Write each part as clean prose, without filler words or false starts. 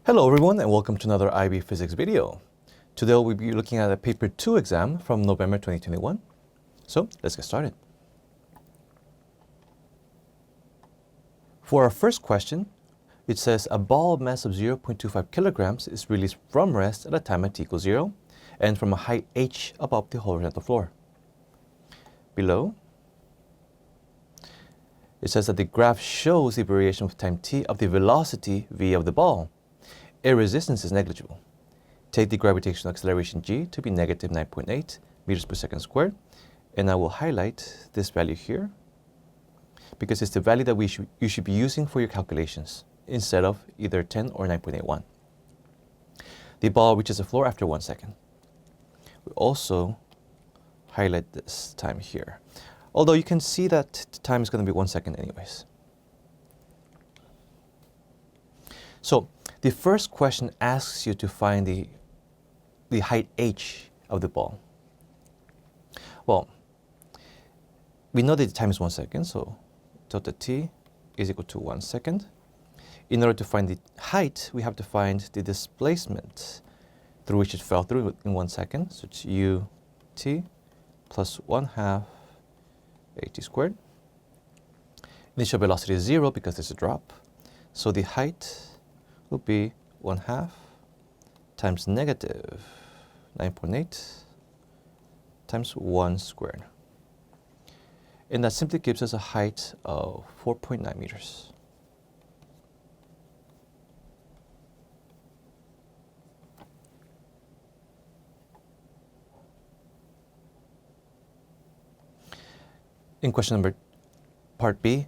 Hello everyone and welcome to another IB Physics video. Today we'll be looking at a paper 2 exam from November 2021. So let's get started. For our first question, it says a ball of mass of 0.25 kilograms is released from rest at a time at t equals 0 and from a height h above the horizontal floor. Below, it says that the graph shows the variation with time t of the velocity v of the ball. Air resistance is negligible. Take the gravitational acceleration g to be negative 9.8 meters per second squared, and I will highlight this value here because it's the value that you should be using for your calculations instead of either 10 or 9.81. The ball reaches the floor after 1 second. We also highlight this time here, although you can see that the time is going to be 1 second anyways. So the first question asks you to find the height h of the ball. Well, we know that the time is 1 second, so delta t is equal to 1 second. In order to find the height, we have to find the displacement through which it fell through in 1 second. So it's ut plus 1/2 at squared. Initial velocity is 0 because there's a drop. So the height will be 1/2 times negative 9.8 times 1 squared. And that simply gives us a height of 4.9 meters. In part B,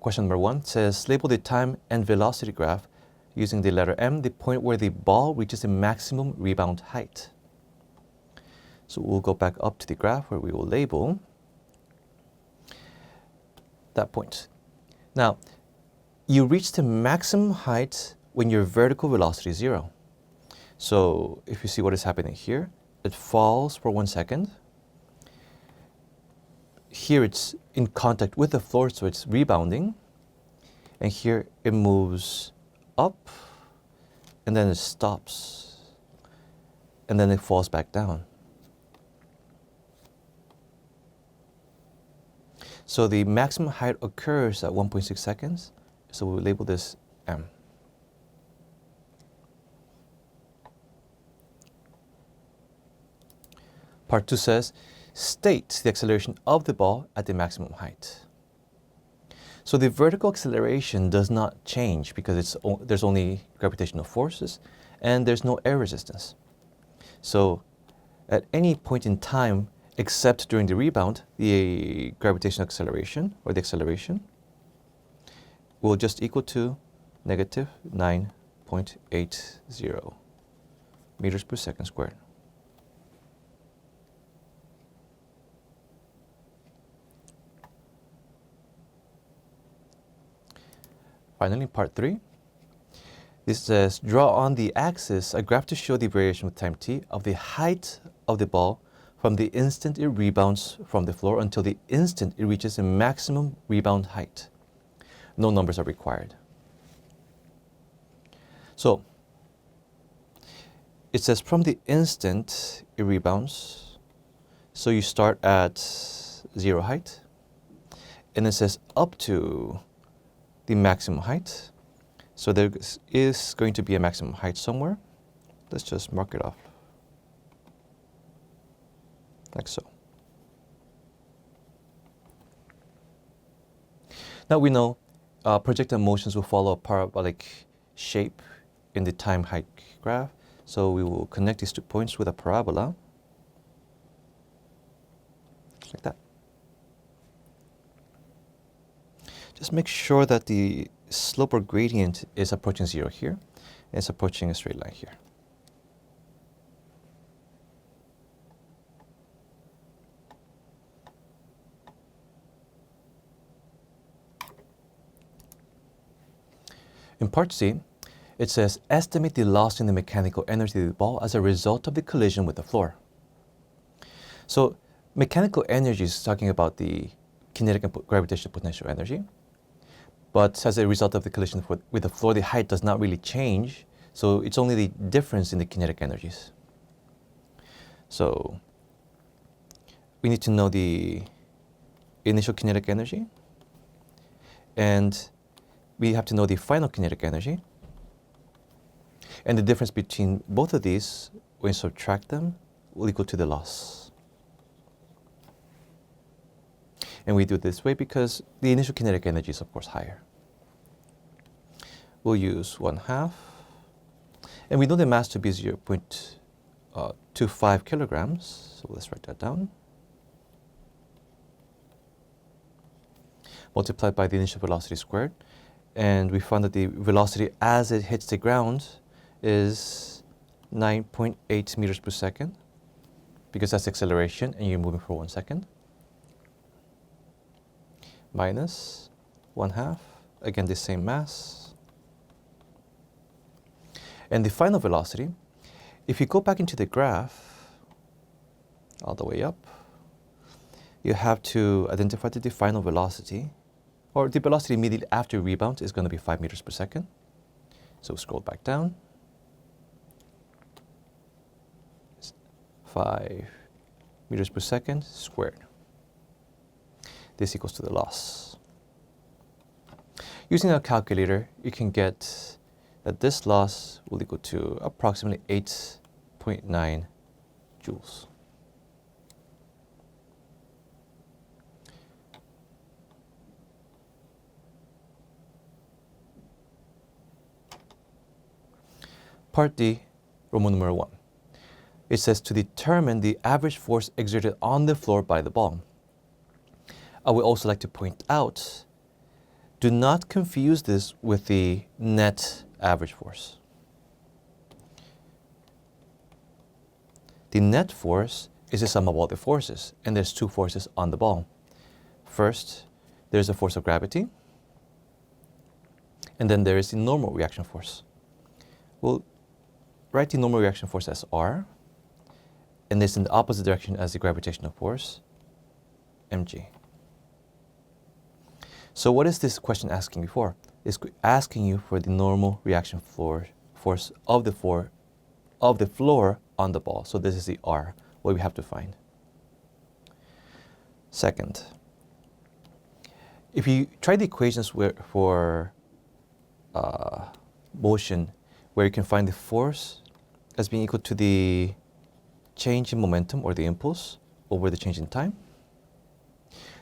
question number 1 says label the time and velocity graph using the letter M, the point where the ball reaches the maximum rebound height. So we'll go back up to the graph where we will label that point. Now, you reach the maximum height when your vertical velocity is 0. So if you see what is happening here, it falls for 1 second. Here it's in contact with the floor, so it's rebounding. And here it moves up, and then it stops, and then it falls back down. So the maximum height occurs at 1.6 seconds, so we'll label this M. Part 2 says, state the acceleration of the ball at the maximum height. So the vertical acceleration does not change because there's only gravitational forces and there's no air resistance. So at any point in time except during the rebound, the gravitational acceleration or the acceleration will just equal to negative 9.80 meters per second squared. Finally, part 3, this says, draw on the axis a graph to show the variation with time t of the height of the ball from the instant it rebounds from the floor until the instant it reaches the maximum rebound height. No numbers are required. So, it says from the instant it rebounds, so you start at 0 height, and it says up to the maximum height. So there is going to be a maximum height somewhere. Let's just mark it off like so. Now we know projectile motions will follow a parabolic shape in the time height graph. So we will connect these 2 points with a parabola like that. Just make sure that the slope or gradient is approaching 0 here, and it's approaching a straight line here. In part C, it says, estimate the loss in the mechanical energy of the ball as a result of the collision with the floor. So mechanical energy is talking about the kinetic and gravitational potential energy. But as a result of the collision with the floor, the height does not really change. So it's only the difference in the kinetic energies. So we need to know the initial kinetic energy, and we have to know the final kinetic energy. And the difference between both of these, when you subtract them, will equal to the loss. And we do it this way because the initial kinetic energy is, of course, higher. We'll use 1/2. And we know the mass to be 0.25 kilograms. So let's write that down. Multiplied by the initial velocity squared. And we found that the velocity as it hits the ground is 9.8 meters per second, because that's acceleration and you're moving for 1 second. Minus 1/2, again the same mass. And the final velocity, if you go back into the graph, all the way up, you have to identify that the final velocity, or the velocity immediately after rebound, is going to be 5 meters per second. So scroll back down. 5 meters per second squared. This equals to the loss. Using a calculator, you can get that this loss will equal to approximately 8.9 joules. Part D, Roman numeral 1. It says to determine the average force exerted on the floor by the ball. I would also like to point out, do not confuse this with the net average force. The net force is the sum of all the forces, and there's 2 forces on the ball. First, there's the force of gravity, and then there is the normal reaction force. We'll write the normal reaction force as R, and this in the opposite direction as the gravitational force, mg. So what is this question asking you for? It's asking you for the normal reaction force of the floor on the ball. So this is the R, what we have to find. Second, if you try the equations for motion, where you can find the force as being equal to the change in momentum, or the impulse, over the change in time,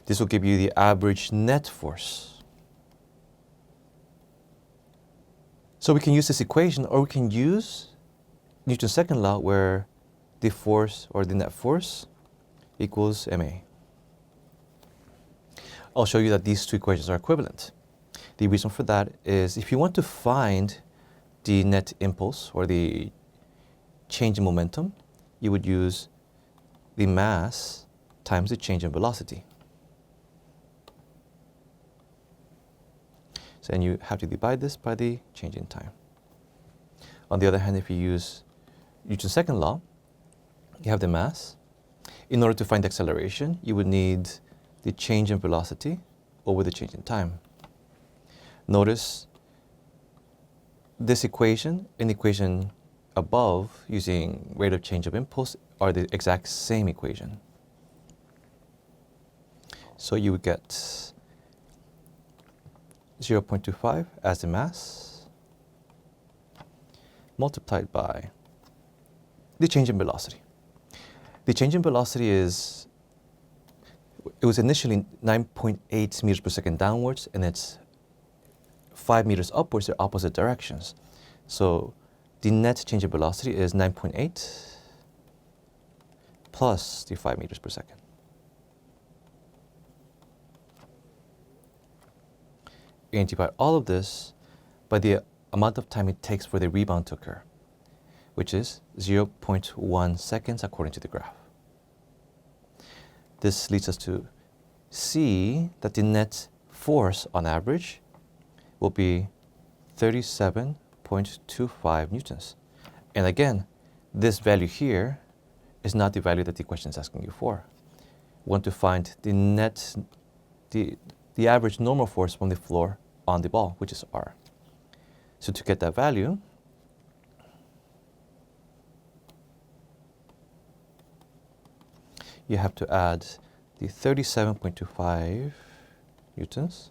this will give you the average net force. So we can use this equation, or we can use Newton's second law, where the force, or the net force, equals ma. I'll show you that these 2 equations are equivalent. The reason for that is, if you want to find the net impulse, or the change in momentum, you would use the mass times the change in velocity. So, and you have to divide this by the change in time. On the other hand, if you use Newton's second law, you have the mass. In order to find the acceleration, you would need the change in velocity over the change in time. Notice this equation and the equation above, using rate of change of impulse, are the exact same equation. So you would get 0.25 as the mass, multiplied by the change in velocity. The change in velocity is, it was initially 9.8 meters per second downwards, and it's 5 meters upwards. They're opposite directions. So the net change in velocity is 9.8 plus the 5 meters per second. And divide all of this by the amount of time it takes for the rebound to occur, which is 0.1 seconds according to the graph. This leads us to see that the net force on average will be 37.25 newtons. And again, this value here is not the value that the question is asking you for. We want to find the net, the average normal force from the floor on the ball, which is R. So to get that value, you have to add the 37.25 newtons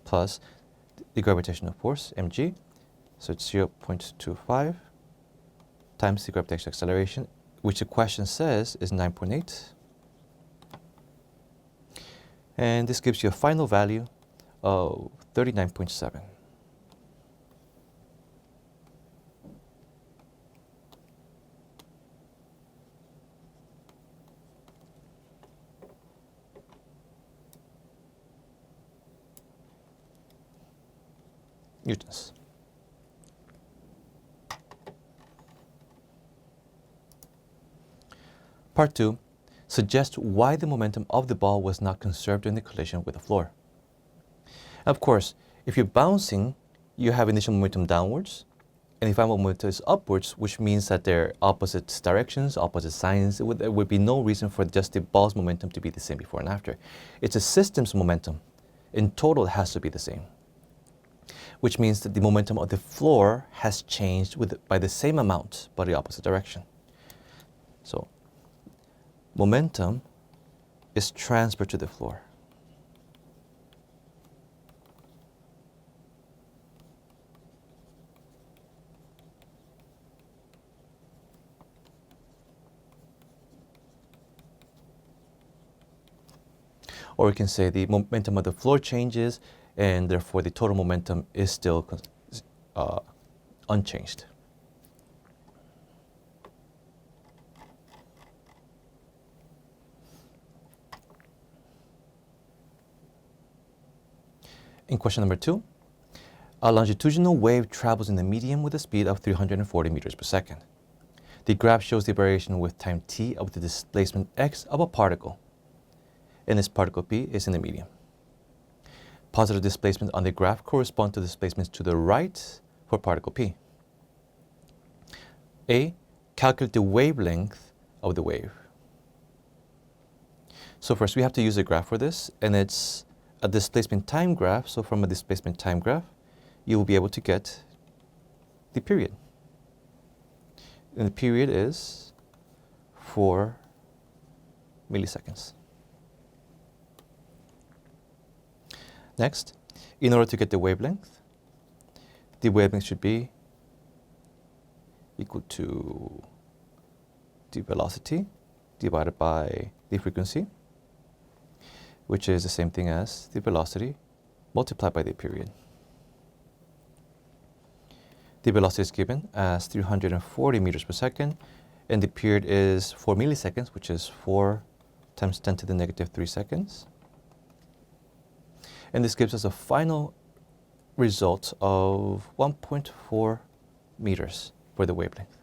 plus the gravitational force, mg. So it's 0.25 times the gravitational acceleration, which the question says is 9.8. And this gives you a final value of 39.7. Newtons. Part 2. Suggest why the momentum of the ball was not conserved during the collision with the floor. Of course, if you're bouncing, you have initial momentum downwards, and the final momentum is upwards, which means that they're opposite directions, opposite signs. There would be no reason for just the ball's momentum to be the same before and after. It's a system's momentum. In total, it has to be the same, which means that the momentum of the floor has changed by the same amount, but the opposite direction. So, momentum is transferred to the floor. Or we can say the momentum of the floor changes, and therefore the total momentum is still unchanged. In question number 2, a longitudinal wave travels in the medium with a speed of 340 meters per second. The graph shows the variation with time t of the displacement x of a particle, and this particle P is in the medium. Positive displacement on the graph correspond to displacements to the right for particle P. A, calculate the wavelength of the wave. So first we have to use a graph for this, and it's a displacement time graph. So from a displacement time graph, you will be able to get the period. And the period is 4 milliseconds. Next, in order to get the wavelength should be equal to the velocity divided by the frequency, which is the same thing as the velocity multiplied by the period. The velocity is given as 340 meters per second, and the period is 4 milliseconds, which is 4 times 10 to the negative 3 seconds. And this gives us a final result of 1.4 meters for the wavelength.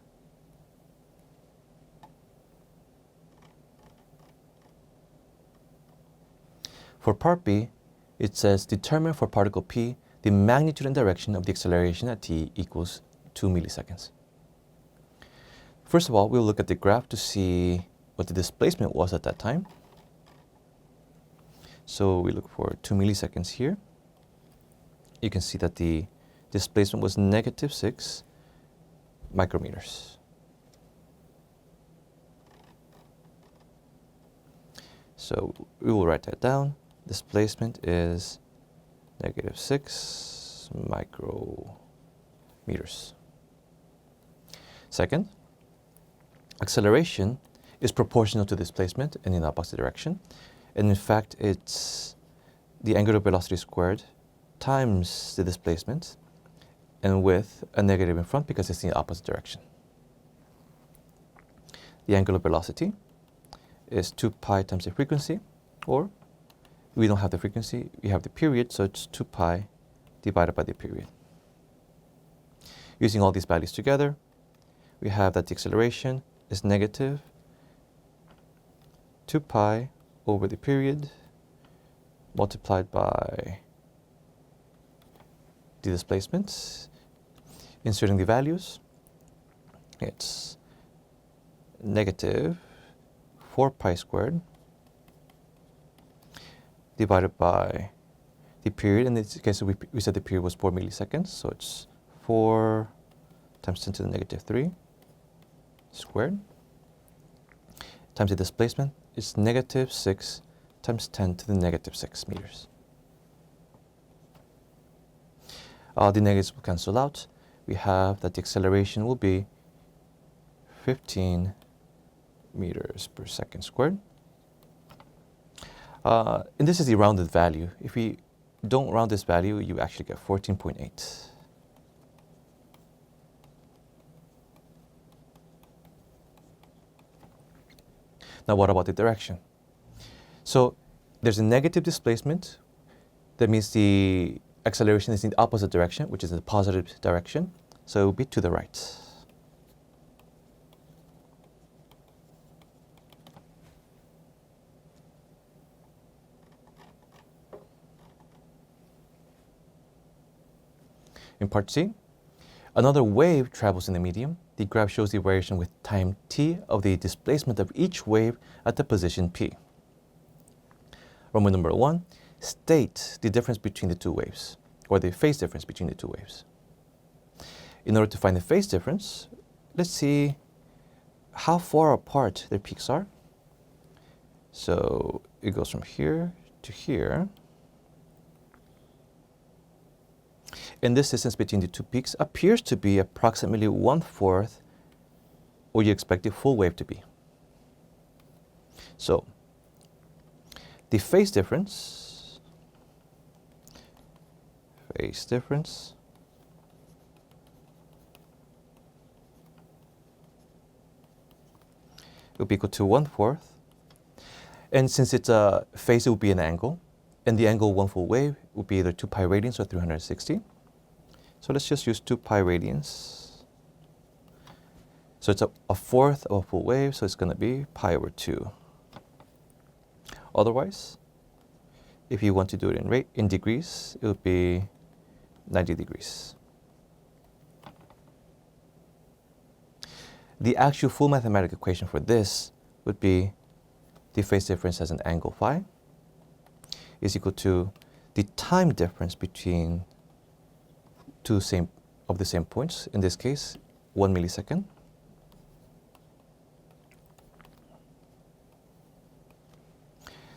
For part B, it says determine for particle P the magnitude and direction of the acceleration at t equals 2 milliseconds. First of all, we'll look at the graph to see what the displacement was at that time. So we look for 2 milliseconds here. You can see that the displacement was negative 6 micrometers. So we will write that down. Displacement is negative 6 micrometers. Second, acceleration is proportional to displacement and in the opposite direction. And in fact, it's the angular velocity squared times the displacement, and with a negative in front because it's in the opposite direction. The angular velocity is 2 pi times the frequency, or we don't have the frequency, we have the period, so it's 2 pi divided by the period. Using all these values together, we have that the acceleration is negative 2 pi over the period multiplied by the displacement. Inserting the values, it's negative 4 pi squared divided by the period. In this case, we said the period was 4 milliseconds, so it's 4 times 10 to the negative 3 squared times the displacement, is negative 6 times 10 to the negative 6 meters. The negatives will cancel out. We have that the acceleration will be 15 meters per second squared. And this is the rounded value. If we don't round this value, you actually get 14.8. Now what about the direction? So there's a negative displacement. That means the acceleration is in the opposite direction, which is in the positive direction. So it will be to the right. In part C, another wave travels in the medium. The graph shows the variation with time t of the displacement of each wave at the position P. Roman numeral 1, state the difference between the two waves, or the phase difference between the two waves. In order to find the phase difference, let's see how far apart their peaks are. So it goes from here to here. And this distance between the two peaks appears to be approximately 1/4 what you expect the full wave to be. So the phase difference will be equal to 1/4. And since it's a phase, it will be an angle. And the angle of one full wave would be either 2 pi radians or 360. So let's just use 2 pi radians. So it's a fourth of a full wave, so it's going to be pi over 2. Otherwise, if you want to do it in degrees, it would be 90 degrees. The actual full mathematical equation for this would be the phase difference as an angle phi is equal to the time difference between two of the same points, in this case 1 millisecond,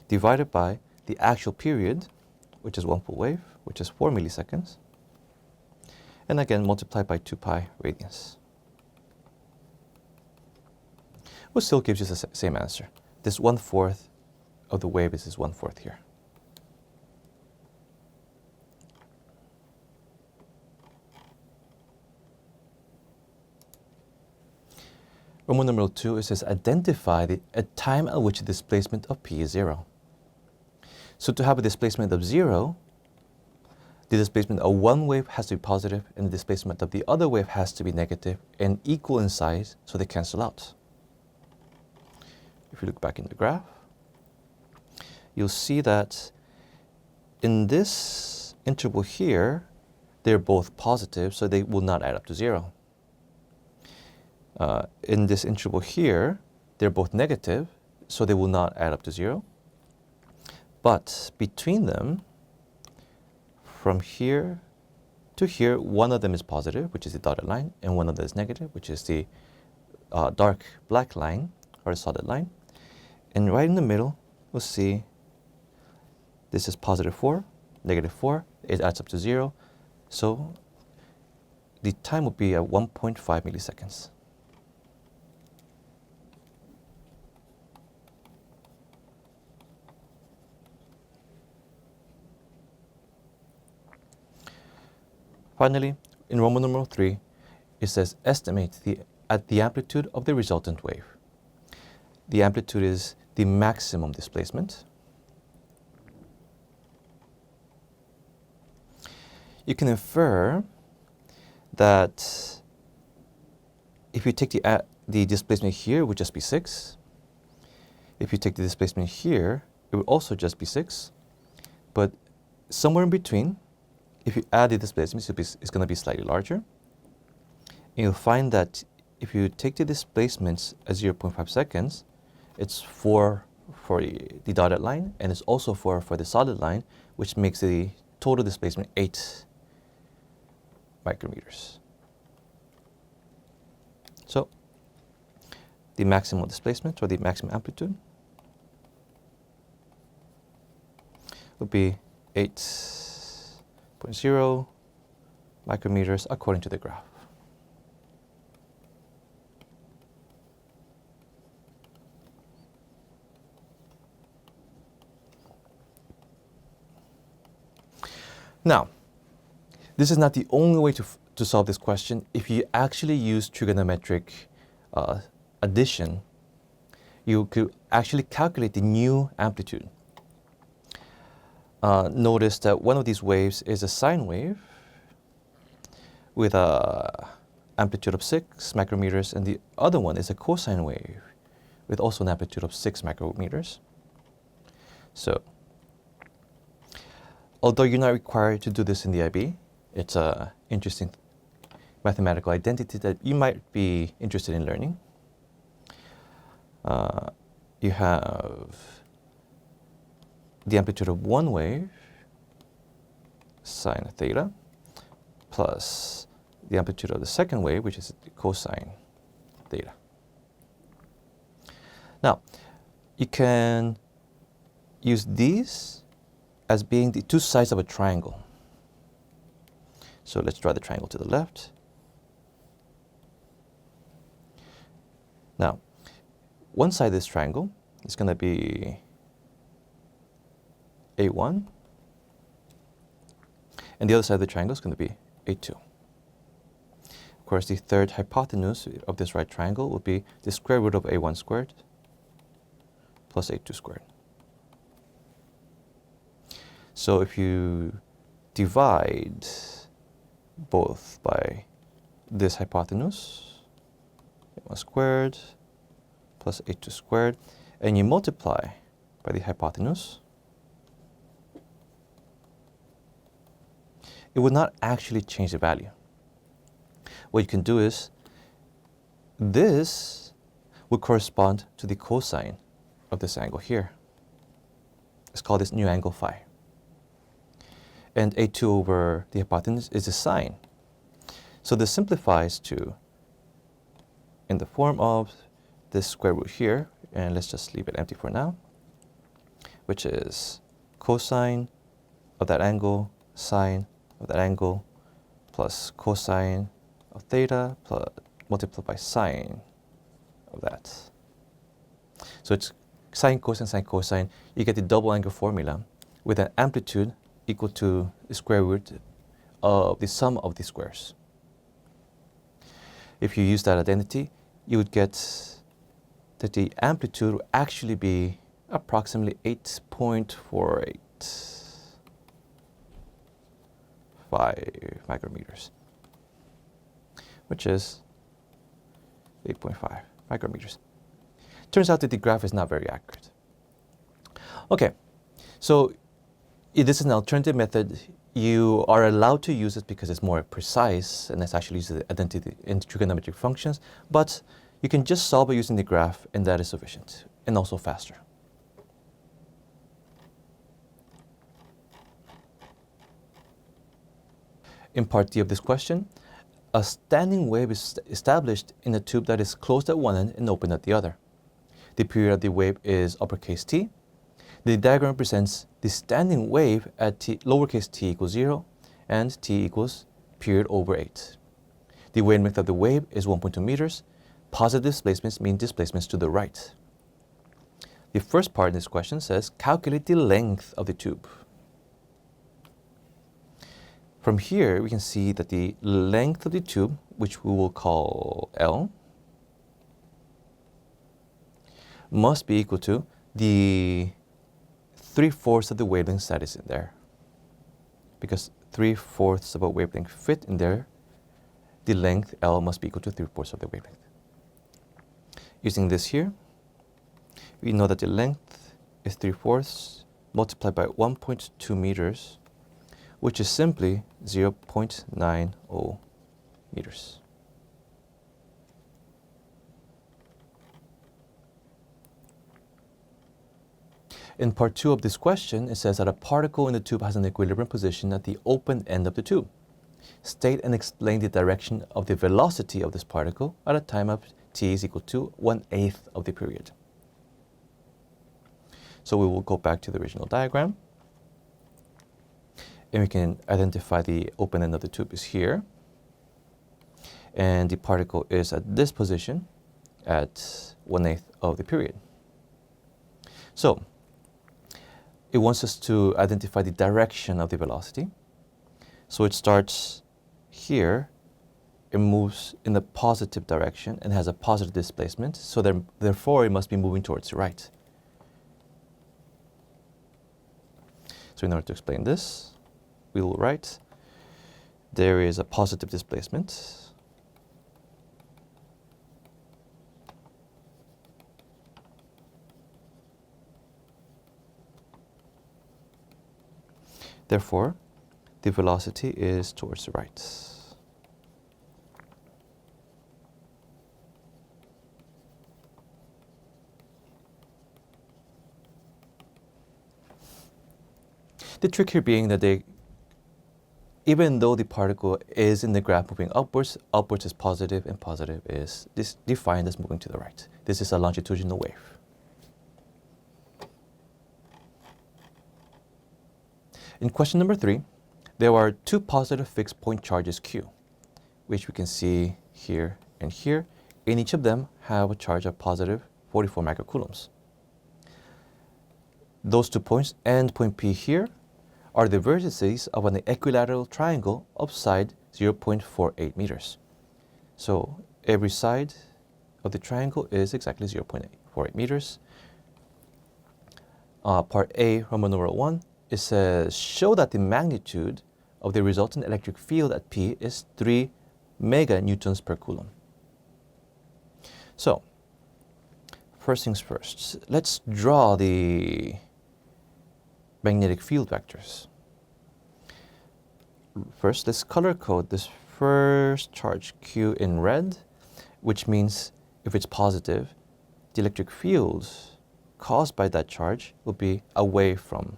divided by the actual period, which is one full wave, which is 4 milliseconds, and again multiplied by 2 pi radians. Which still gives you the same answer. This 1/4 of the wave is this 1/4 here. Roman numeral 2, it says identify a time at which the displacement of P is 0. So to have a displacement of 0, the displacement of one wave has to be positive and the displacement of the other wave has to be negative and equal in size, so they cancel out. If you look back in the graph, you'll see that in this interval here, they're both positive, so they will not add up to 0. In this interval here, they're both negative, so they will not add up to 0. But between them, from here to here, one of them is positive, which is the dotted line, and one of them is negative, which is the dark black line, or the solid line. And right in the middle, we'll see this is +4, -4, it adds up to 0. So the time will be at 1.5 milliseconds. Finally, in Roman numeral 3, it says estimate the amplitude of the resultant wave. The amplitude is the maximum displacement. You can infer that if you take the displacement here, it would just be 6. If you take the displacement here, it would also just be 6. But somewhere in between, if you add the displacement, it's going to be slightly larger. And you'll find that if you take the displacements as 0.5 seconds, it's 4 for the dotted line, and it's also 4 for the solid line, which makes the total displacement 8 micrometers. So the maximum displacement, or the maximum amplitude, would be 8.0 micrometers according to the graph. Now, this is not the only way to solve this question. If you actually use trigonometric addition, you could actually calculate the new amplitude. Notice that one of these waves is a sine wave with a amplitude of 6 micrometers, and the other one is a cosine wave with also an amplitude of 6 micrometers. So, although you're not required to do this in the IB, it's an interesting mathematical identity that you might be interested in learning. You have the amplitude of one wave, sine theta, plus the amplitude of the second wave, which is cosine theta. Now, you can use these as being the two sides of a triangle. So let's draw the triangle to the left. Now, one side of this triangle is going to be A1, and the other side of the triangle is going to be A2. Of course, the third hypotenuse of this right triangle will be the square root of A1 squared plus A2 squared. So if you divide both by this hypotenuse, A1 squared plus A2 squared, and you multiply by the hypotenuse, it would not actually change the value. What you can do is, this would correspond to the cosine of this angle here. Let's call this new angle phi. And A2 over the hypotenuse is the sine. So this simplifies to, in the form of this square root here, and let's just leave it empty for now, which is cosine of that angle, sine of that angle, plus cosine of theta, plus multiplied by sine of that. So it's sine, cosine. You get the double angle formula with an amplitude equal to the square root of the sum of the squares. If you use that identity, you would get that the amplitude will actually be approximately 8.485 micrometers, which is 8.5 micrometers. Turns out that the graph is not very accurate. Okay, so this is an alternative method. You are allowed to use it because it's more precise, and it's actually using the identity in trigonometric functions, but you can just solve it using the graph, and that is sufficient, and also faster. In part D of this question, a standing wave is established in a tube that is closed at one end and open at the other. The period of the wave is uppercase T. The diagram represents the standing wave at lowercase t equals 0 and t equals period over 8. The wavelength of the wave is 1.2 meters. Positive displacements mean displacements to the right. The first part in this question says, calculate the length of the tube. From here, we can see that the length of the tube, which we will call L, must be equal to the 3/4 of the wavelength that is in there. Because 3/4 of a wavelength fit in there, the length L must be equal to 3/4 of the wavelength. Using this here, we know that the length is 3/4 multiplied by 1.2 meters, which is simply 0.90 meters. In part 2 of this question, it says that a particle in the tube has an equilibrium position at the open end of the tube. State and explain the direction of the velocity of this particle at a time of t is equal to 1/8 of the period. So we will go back to the original diagram. and we can identify the open end of the tube is here, and the particle is at this position at 1/8 of the period. So it wants us to identify the direction of the velocity. So it starts here, it moves in the positive direction and has a positive displacement, so therefore it must be moving towards the right. So in order to explain this, we will write there is a positive displacement therefore the velocity is towards the right. The trick here being that even though the particle is in the graph moving upwards, upwards is positive and positive is defined as moving to the right. This is a longitudinal wave. In question number 3, there are two positive fixed point charges Q, which we can see here and here, and each of them have a charge of positive 44 microcoulombs. Those 2 points and point P here are the vertices of an equilateral triangle of side 0.48 meters. So every side of the triangle is exactly 0.48 meters. Part A, Roman numeral 1, it says, show that the magnitude of the resultant electric field at P is 3 meganewtons per coulomb. So, first things first, let's draw the magnetic field vectors. First, let's color code this first charge Q in red, which means if it's positive, the electric field caused by that charge will be away from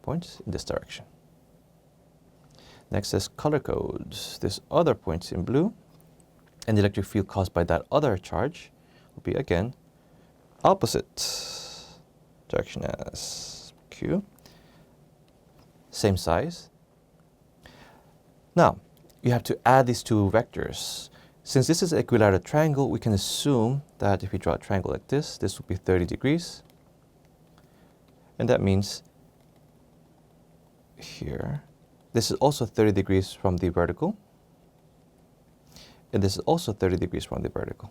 points in this direction. Next, let's color code this other point in blue, and the electric field caused by that other charge will be again opposite direction as Q, same size. Now, you have to add these two vectors. Since this is an equilateral triangle, we can assume that if we draw a triangle like this will be 30 degrees. And that means here, this is also 30 degrees from the vertical. And this is also 30 degrees from the vertical.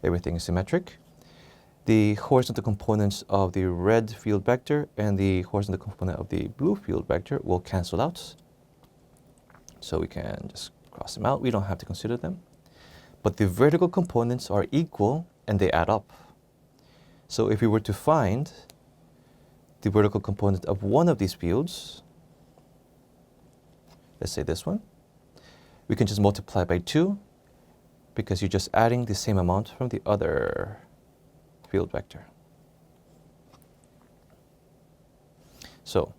Everything is symmetric. The horizontal components of the red field vector and the horizontal component of the blue field vector will cancel out. So we can just cross them out. We don't have to consider them. But the vertical components are equal and they add up. So if we were to find the vertical component of one of these fields, let's say this one, we can just multiply by 2 because you're just adding the same amount from the other field vector. So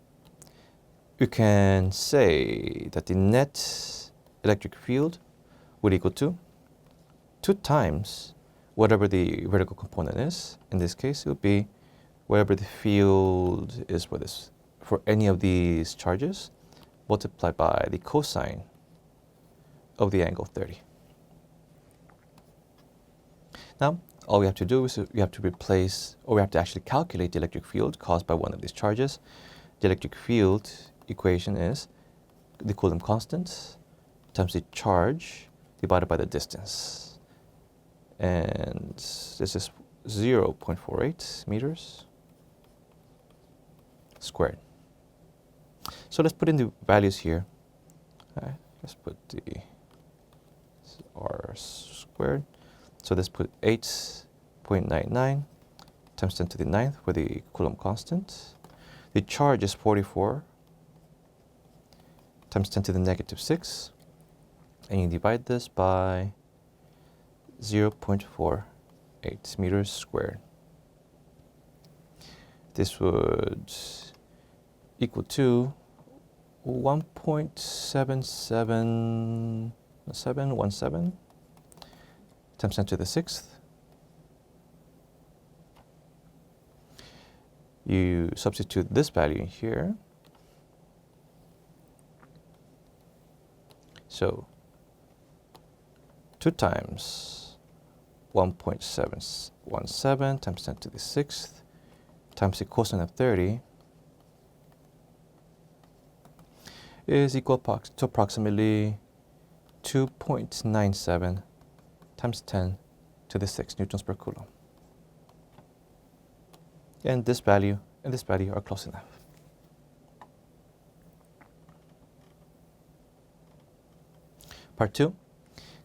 you can say that the net electric field would equal to 2 times whatever the vertical component is. In this case, it would be whatever the field is for any of these charges, multiplied by the cosine of the angle 30. Now, all we have to do is we have to replace, or we have to actually calculate the electric field caused by one of these charges. The electric field equation is the Coulomb constant times the charge divided by the distance. And this is 0.48 meters squared. So let's put in the values here. Let's put the r squared. So let's put 8.99 times 10 to the 9th for the Coulomb constant. The charge is 44 times 10 to the negative 6. And you divide this by 0.48 meters squared. This would equal to 1.7717 times 10 to the 6th. You substitute this value in here, So 2 times 1.717 times 10 to the 6th times the cosine of 30 is equal to approximately 2.97 times 10 to the 6 newtons per coulomb. And this value and this value are close enough. Part 2,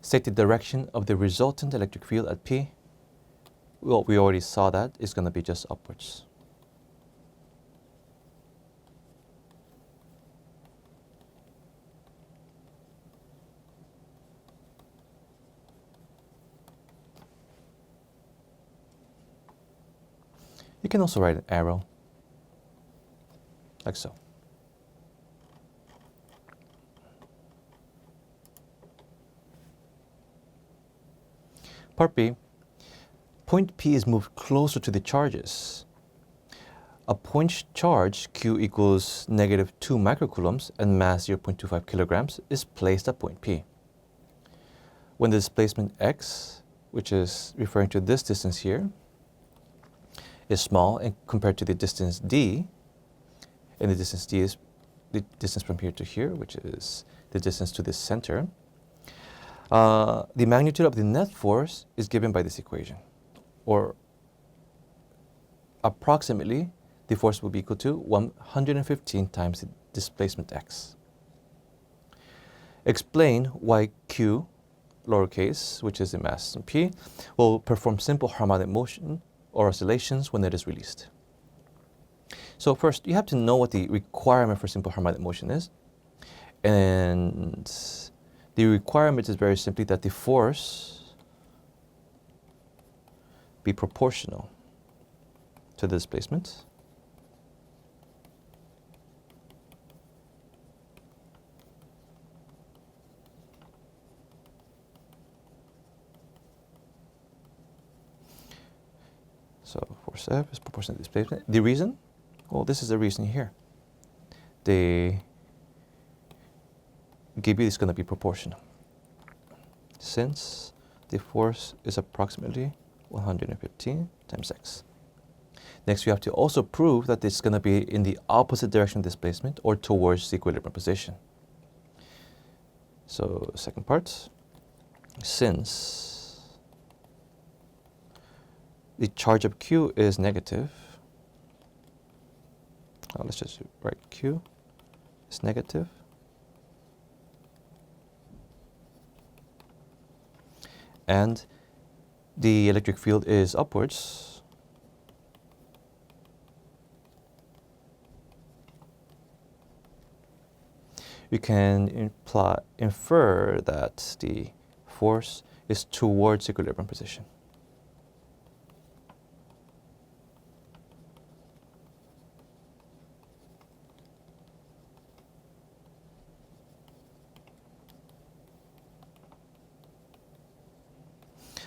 state the direction of the resultant electric field at P. Well, we already saw that it's going to be just upwards. You can also write an arrow, like so. Part B, point P is moved closer to the charges. A point charge Q equals -2 microcoulombs and mass 0.25 kilograms is placed at point P. When the displacement x, which is referring to this distance here, is small and compared to the distance d, and the distance d is the distance from here to here, which is the distance to the center, the magnitude of the net force is given by this equation, or approximately the force will be equal to 115 times the displacement x. Explain why Q, lowercase, which is the mass in P, will perform simple harmonic motion or oscillations when it is released. So first, you have to know what the requirement for simple harmonic motion is. And the requirement is very simply that the force be proportional to the displacement. So force F is proportional to displacement. The reason? Well, this is the reason here. They give you it's going to be proportional, since the force is approximately 115 times x. Next, you have to also prove that it's going to be in the opposite direction of displacement or towards the equilibrium position. So second part, since the charge of Q is negative, let's just write Q is negative, and the electric field is upwards, we can infer that the force is towards equilibrium position.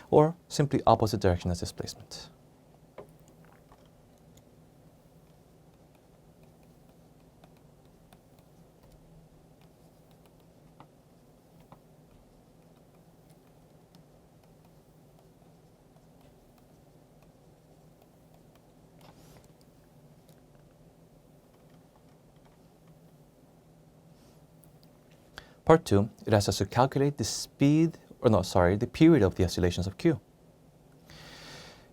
Or simply opposite direction as displacement. Part 2, it asks us to calculate the the period of the oscillations of Q.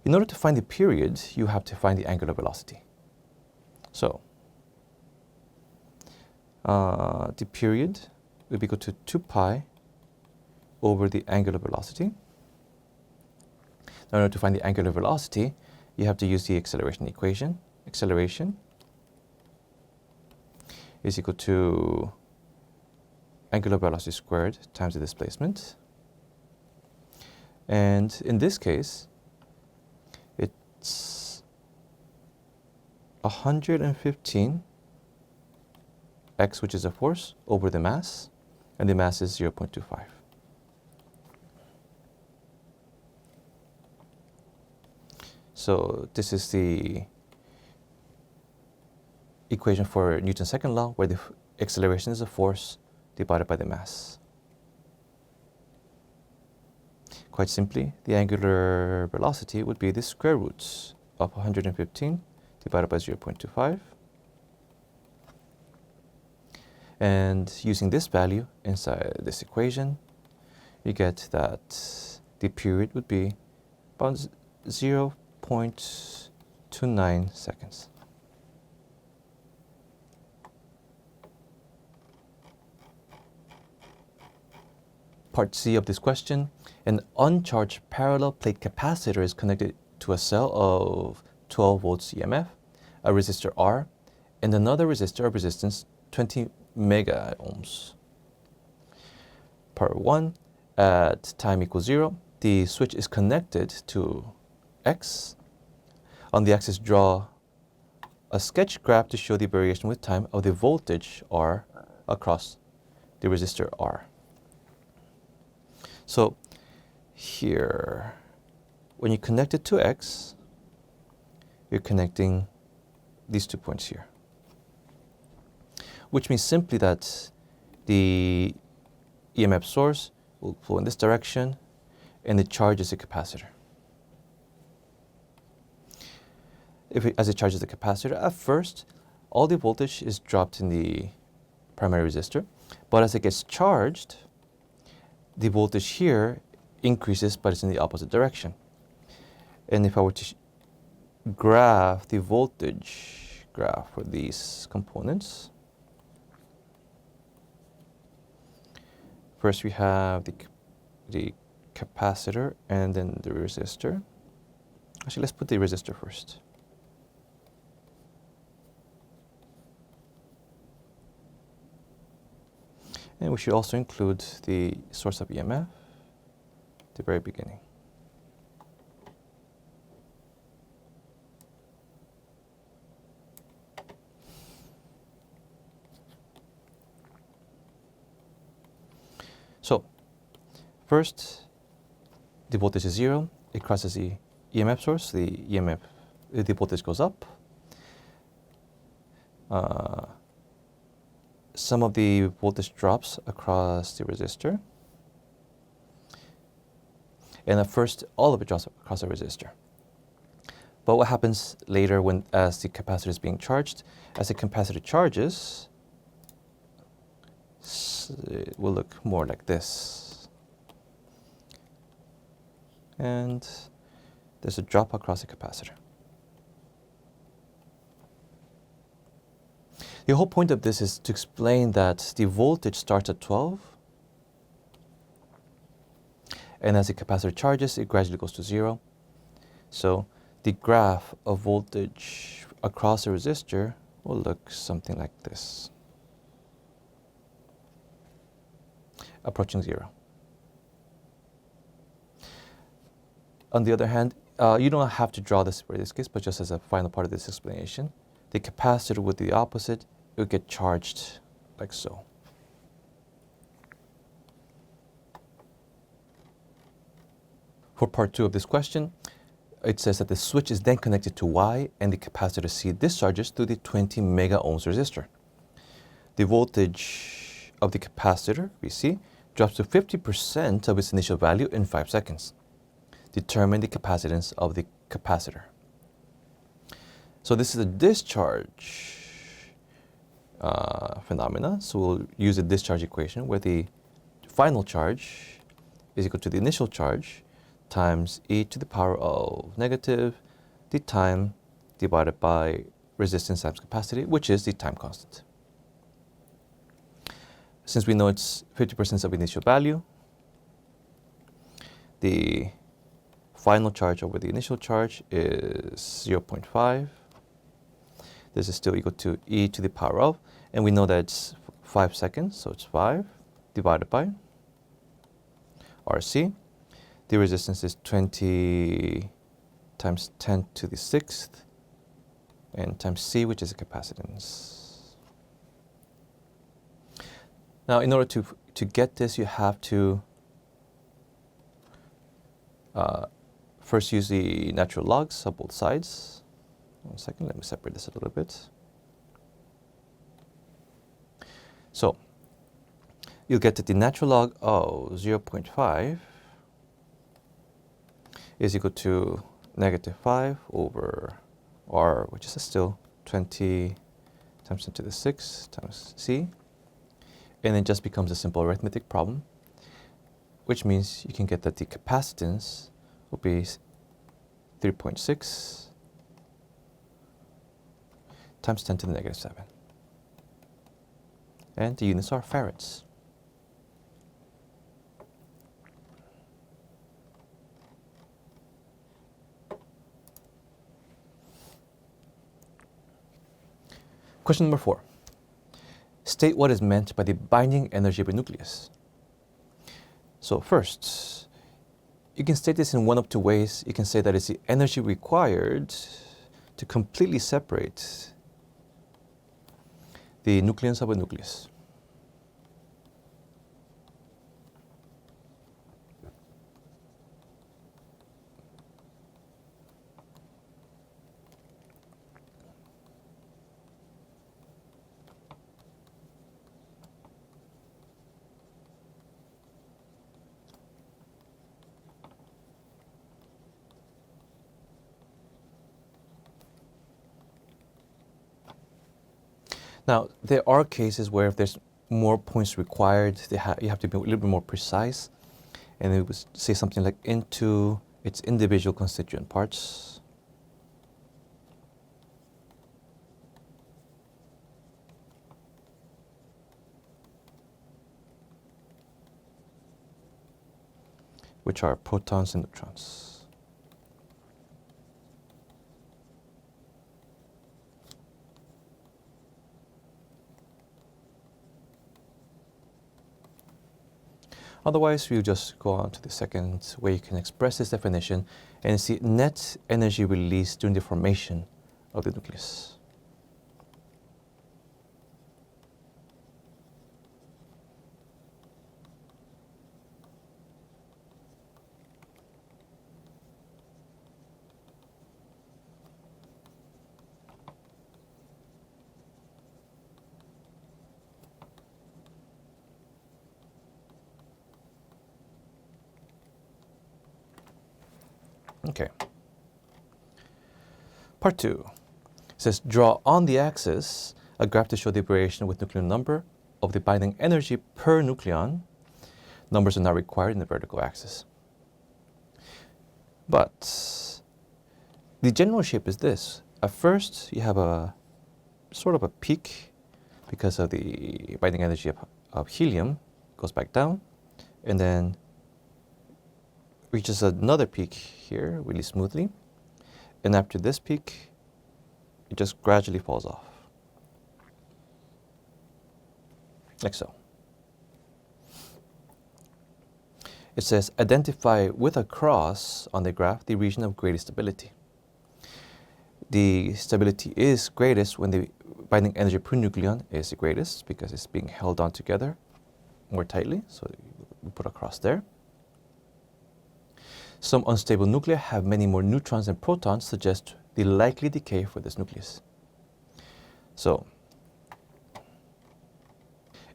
In order to find the period, you have to find the angular velocity. So, the period will be equal to 2 pi over the angular velocity. Now, in order to find the angular velocity, you have to use the acceleration equation. Acceleration is equal to angular velocity squared times the displacement. And in this case, it's 115 x, which is a force, over the mass, and the mass is 0.25. So this is the equation for Newton's second law, where the acceleration is a force divided by the mass. quite simply, the angular velocity would be the square roots of 115 divided by 0.25. And using this value inside this equation, you get that the period would be about 0.29 seconds. Part C of this question, an uncharged parallel plate capacitor is connected to a cell of 12 volts EMF, a resistor R, and another resistor of resistance 20 mega ohms. Part 1, at time equals 0, the switch is connected to X. On the axis, draw a sketch graph to show the variation with time of the voltage R across the resistor R. So here, when you connect it to X, you're connecting these 2 points here, which means simply that the EMF source will flow in this direction and it charges the capacitor. As it charges the capacitor, at first, all the voltage is dropped in the primary resistor, but as it gets charged, the voltage here increases, but it's in the opposite direction. And if I were to graph the voltage graph for these components, first we have the capacitor and then the resistor. Actually, let's put the resistor first. And we should also include the source of EMF at the very beginning. So, first, the voltage is 0. It crosses the EMF source. The voltage goes up. Some of the voltage drops across the resistor. And at first, all of it drops across the resistor. But what happens later as the capacitor is being charged? As the capacitor charges, it will look more like this. And there's a drop across the capacitor. The whole point of this is to explain that the voltage starts at 12, and as the capacitor charges, it gradually goes to 0. So the graph of voltage across the resistor will look something like this, approaching 0. On the other hand, you don't have to draw this for this case, but just as a final part of this explanation, the capacitor would be the opposite. It would get charged like so. For part 2 of this question, it says that the switch is then connected to Y and the capacitor C discharges through the 20 mega ohms resistor. The voltage of the capacitor, VC, drops to 50% of its initial value in 5 seconds. Determine the capacitance of the capacitor. So this is a discharge phenomena. So we'll use a discharge equation where the final charge is equal to the initial charge times e to the power of negative the time divided by resistance times capacity, which is the time constant. Since we know it's 50% of initial value, the final charge over the initial charge is 0.5. This is still equal to e to the power of, and we know that it's 5 seconds, so it's 5 divided by RC. The resistance is 20 times 10 to the 6th, and times C, which is the capacitance. Now, in order to get this, you have to first use the natural logs of both sides. 1 second, let me separate this a little bit. So you'll get that the natural log of 0.5 is equal to -5 over R, which is still 20 times 10 to the 6 times C. And it just becomes a simple arithmetic problem, which means you can get that the capacitance will be 3.6 times 10 to the -7. And the units are farads. Question number 4. State what is meant by the binding energy of a nucleus. So first, you can state this in one of two ways. You can say that it's the energy required to completely separate the nucleons of a nucleus. Now, there are cases where if there's more points required, you have to be a little bit more precise. And it would say something like into its individual constituent parts. Which are protons and neutrons. Otherwise, we'll just go on to the second way you can express this definition, and it's the net energy released during the formation of the nucleus. Okay. Part 2 says draw on the axis a graph to show the variation with nucleon number of the binding energy per nucleon. Numbers are not required in the vertical axis. But the general shape is this. At first, you have a sort of a peak because of the binding energy of helium goes back down, and then reaches another peak here really smoothly. And after this peak, it just gradually falls off, like so. It says, identify with a cross on the graph the region of greatest stability. The stability is greatest when the binding energy per nucleon is the greatest because it's being held on together more tightly. So we put a cross there. Some unstable nuclei have many more neutrons and protons, suggest the likely decay for this nucleus. So,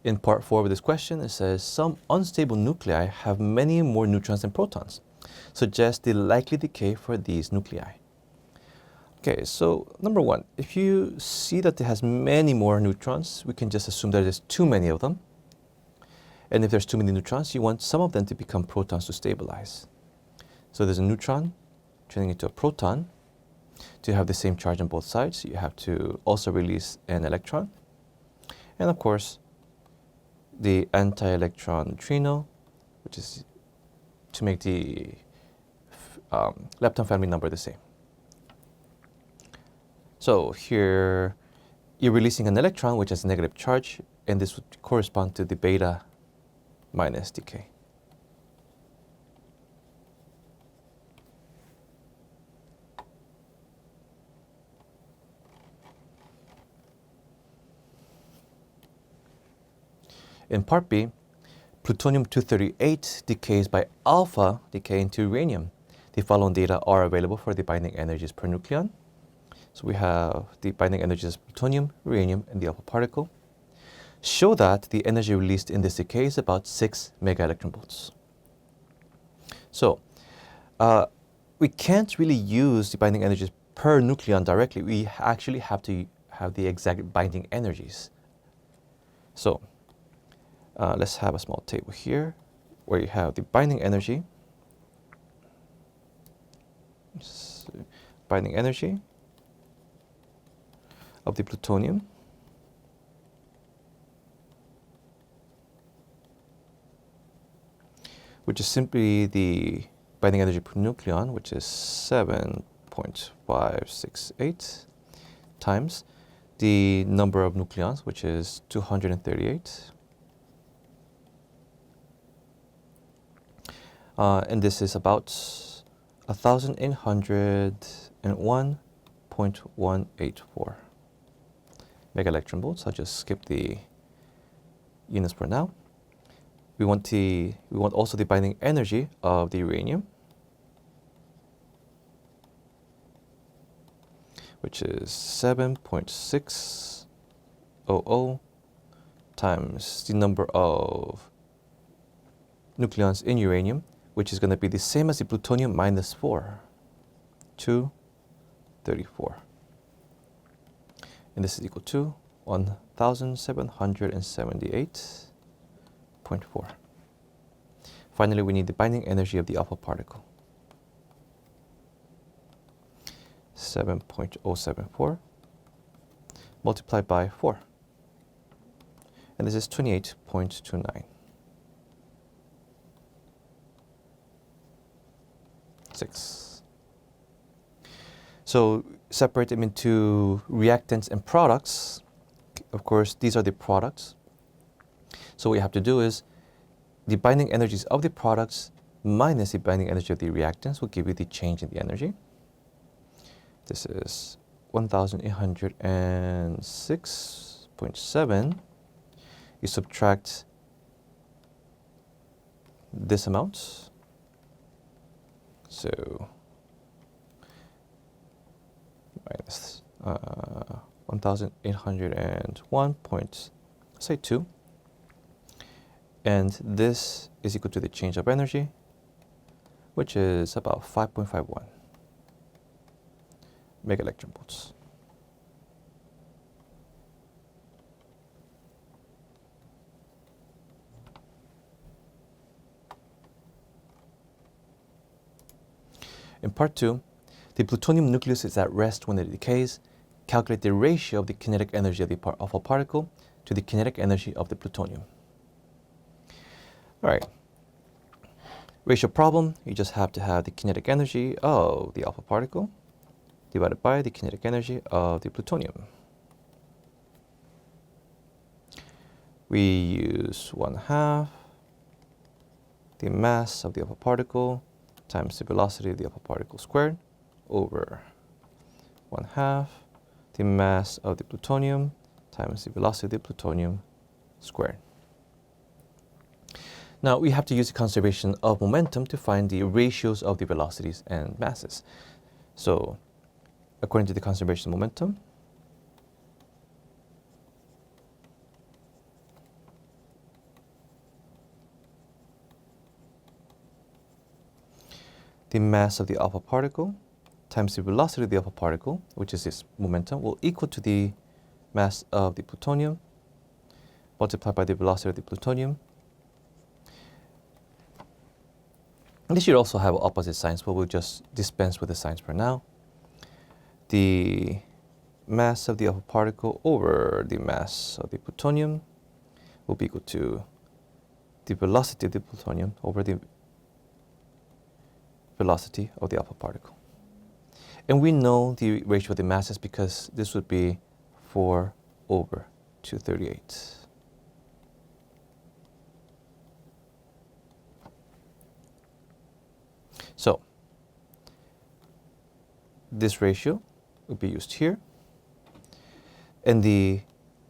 in part 4 of this question, it says some unstable nuclei have many more neutrons and protons, suggest the likely decay for these nuclei. Okay, so number 1, if you see that it has many more neutrons, we can just assume that there's too many of them. And if there's too many neutrons, you want some of them to become protons to stabilize. So there's a neutron turning into a proton. To have the same charge on both sides, you have to also release an electron. And of course, the anti-electron neutrino, which is to make the lepton family number the same. So here, you're releasing an electron, which has a negative charge, and this would correspond to the beta minus decay. In part B, plutonium-238 decays by alpha decay into uranium. The following data are available for the binding energies per nucleon. So we have the binding energies of plutonium, uranium, and the alpha particle. Show that the energy released in this decay is about 6 mega electron volts. So we can't really use the binding energies per nucleon directly. We actually have to have the exact binding energies. So let's have a small table here where you have the binding energy, of the plutonium, which is simply the binding energy per nucleon, which is 7.568 times the number of nucleons, which is 238. And this is about 1,801.184 mega electron volts. I'll just skip the units for now. We want also the binding energy of the uranium, which is 7.600 times the number of nucleons in uranium, which is going to be the same as the plutonium minus 4, 234. And this is equal to 1,778.4. Finally, we need the binding energy of the alpha particle, 7.074 multiplied by 4. And this is 28.29. 6. So separate them into reactants and products. Of course, these are the products. So what you have to do is the binding energies of the products minus the binding energy of the reactants will give you the change in the energy. This is 1,806.7. You subtract this amount. So minus 1,801.2, and this is equal to the change of energy, which is about 5.51 mega electron volts. In part 2, the plutonium nucleus is at rest when it decays. Calculate the ratio of the kinetic energy of the alpha particle to the kinetic energy of the plutonium. All right. Ratio problem, you just have to have the kinetic energy of the alpha particle divided by the kinetic energy of the plutonium. We use 1/2 the mass of the alpha particle times the velocity of the alpha particle squared over 1/2 the mass of the plutonium times the velocity of the plutonium squared. Now we have to use the conservation of momentum to find the ratios of the velocities and masses. So according to the conservation of momentum, the mass of the alpha particle times the velocity of the alpha particle, which is its momentum, will equal to the mass of the plutonium multiplied by the velocity of the plutonium. And this should also have opposite signs, but we'll just dispense with the signs for now. The mass of the alpha particle over the mass of the plutonium will be equal to the velocity of the plutonium over the velocity of the alpha particle. And we know the ratio of the masses because this would be 4/238. So this ratio would be used here. And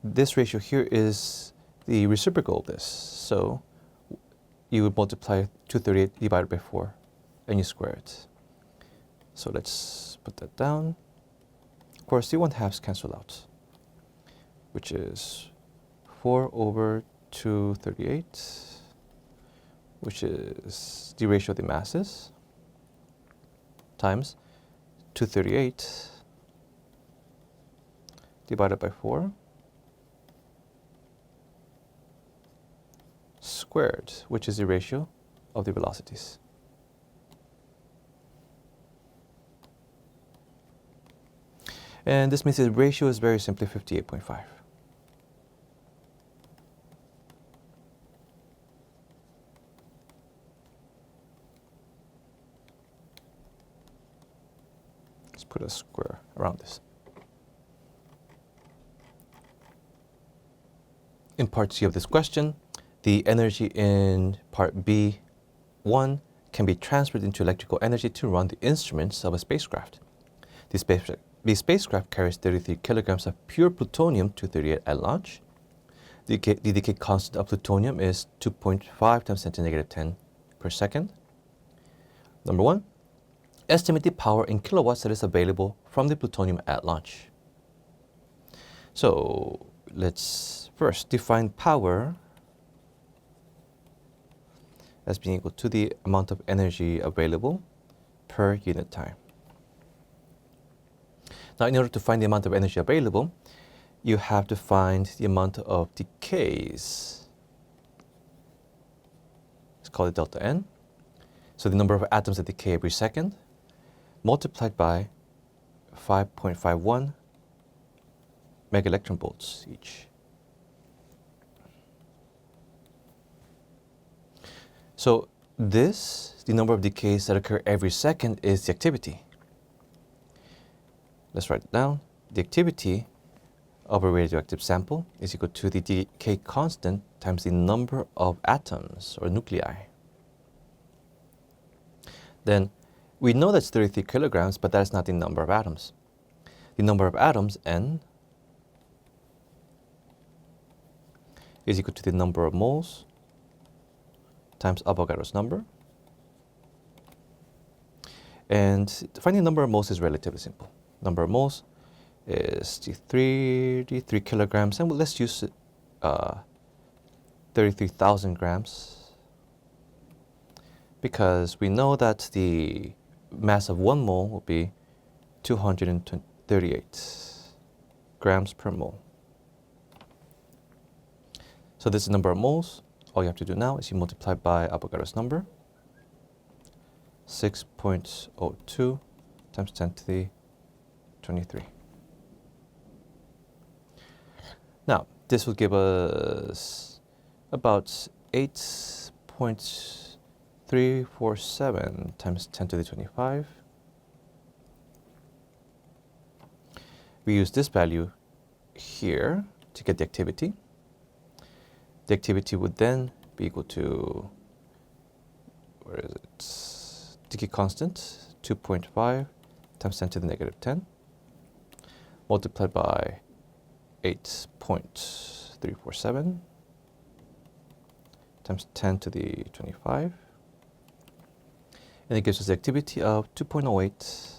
this ratio here is the reciprocal of this. So you would multiply 238 divided by 4 and you square it. So let's put that down. Of course, the 1/2s cancel out, which is 4/238, which is the ratio of the masses. times 238 divided by 4 squared, which is the ratio of the velocities. And this means the ratio is very simply 58.5. Let's put a square around this. In part C of this question, the energy in part B1 can be transferred into electrical energy to run the instruments of a spacecraft. The spacecraft carries 33 kilograms of pure plutonium-238 at launch. The decay constant of plutonium is 2.5 times 10 to the negative 10 per second. Number 1, estimate the power in kilowatts that is available from the plutonium at launch. So let's first define power as being equal to the amount of energy available per unit time. Now, in order to find the amount of energy available, you have to find the amount of decays. Let's call it delta N. So the number of atoms that decay every second multiplied by 5.51 megaelectron volts each. So this, the number of decays that occur every second, is the activity. Let's write it down. The activity of a radioactive sample is equal to the decay constant times the number of atoms or nuclei. Then we know that's 33 kilograms, but that's not the number of atoms. The number of atoms, N, is equal to the number of moles times Avogadro's number. And finding the number of moles is relatively simple. Number of moles is 33 kilograms, and let's use 33,000 grams, because we know that the mass of 1 mole will be 238 grams per mole. So this is the number of moles. All you have to do now is you multiply by Avogadro's number, 6.02 times 10 to the 23. Now, this will give us about 8.347 times 10 to the 25. We use this value here to get the activity. The activity would then be equal to, where is it? Decay constant, 2.5 times 10 to the negative 10. Multiplied by 8.347 times 10 to the 25. And it gives us the activity of 2.08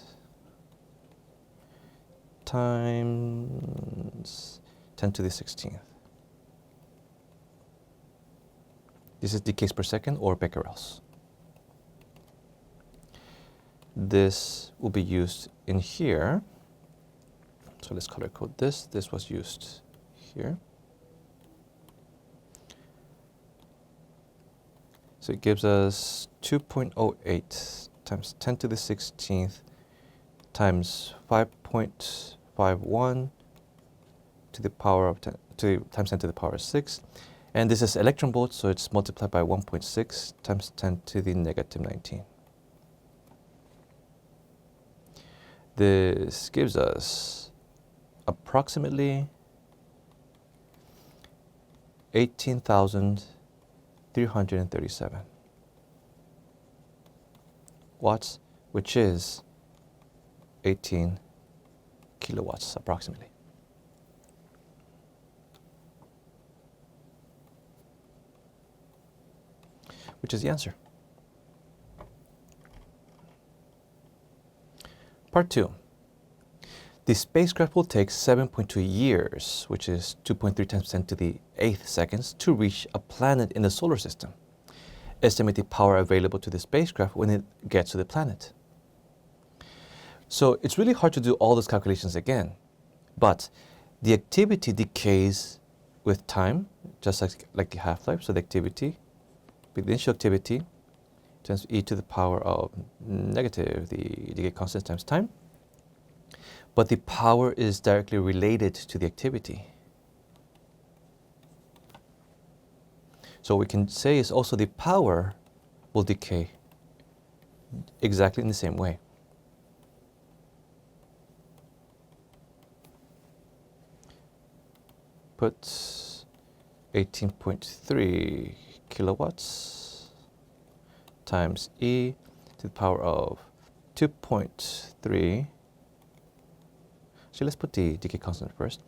times 10 to the 16th. This is decays per second, or becquerels. This will be used in here. So let's color code this. This was used here. So it gives us 2.08 times 10 to the 16th times 5.51 to the power of 10 times 10 to the power of 6. And this is electron volts, so it's multiplied by 1.6 times 10 to the negative 19. This gives us approximately 18,337 watts, which is 18 kilowatts approximately. Which is the answer. Part 2. The spacecraft will take 7.2 years, which is 2.3 times 10 to the 8th seconds, to reach a planet in the solar system. Estimate the power available to the spacecraft when it gets to the planet. So it's really hard to do all those calculations again, but the activity decays with time, just like the half-life. So the activity, the initial activity, times e to the power of negative the decay constant times time. But the power is directly related to the activity. So we can say is also the power will decay exactly in the same way. Put 18.3 kilowatts times e to the power of 2.3. So let's put the decay constant first.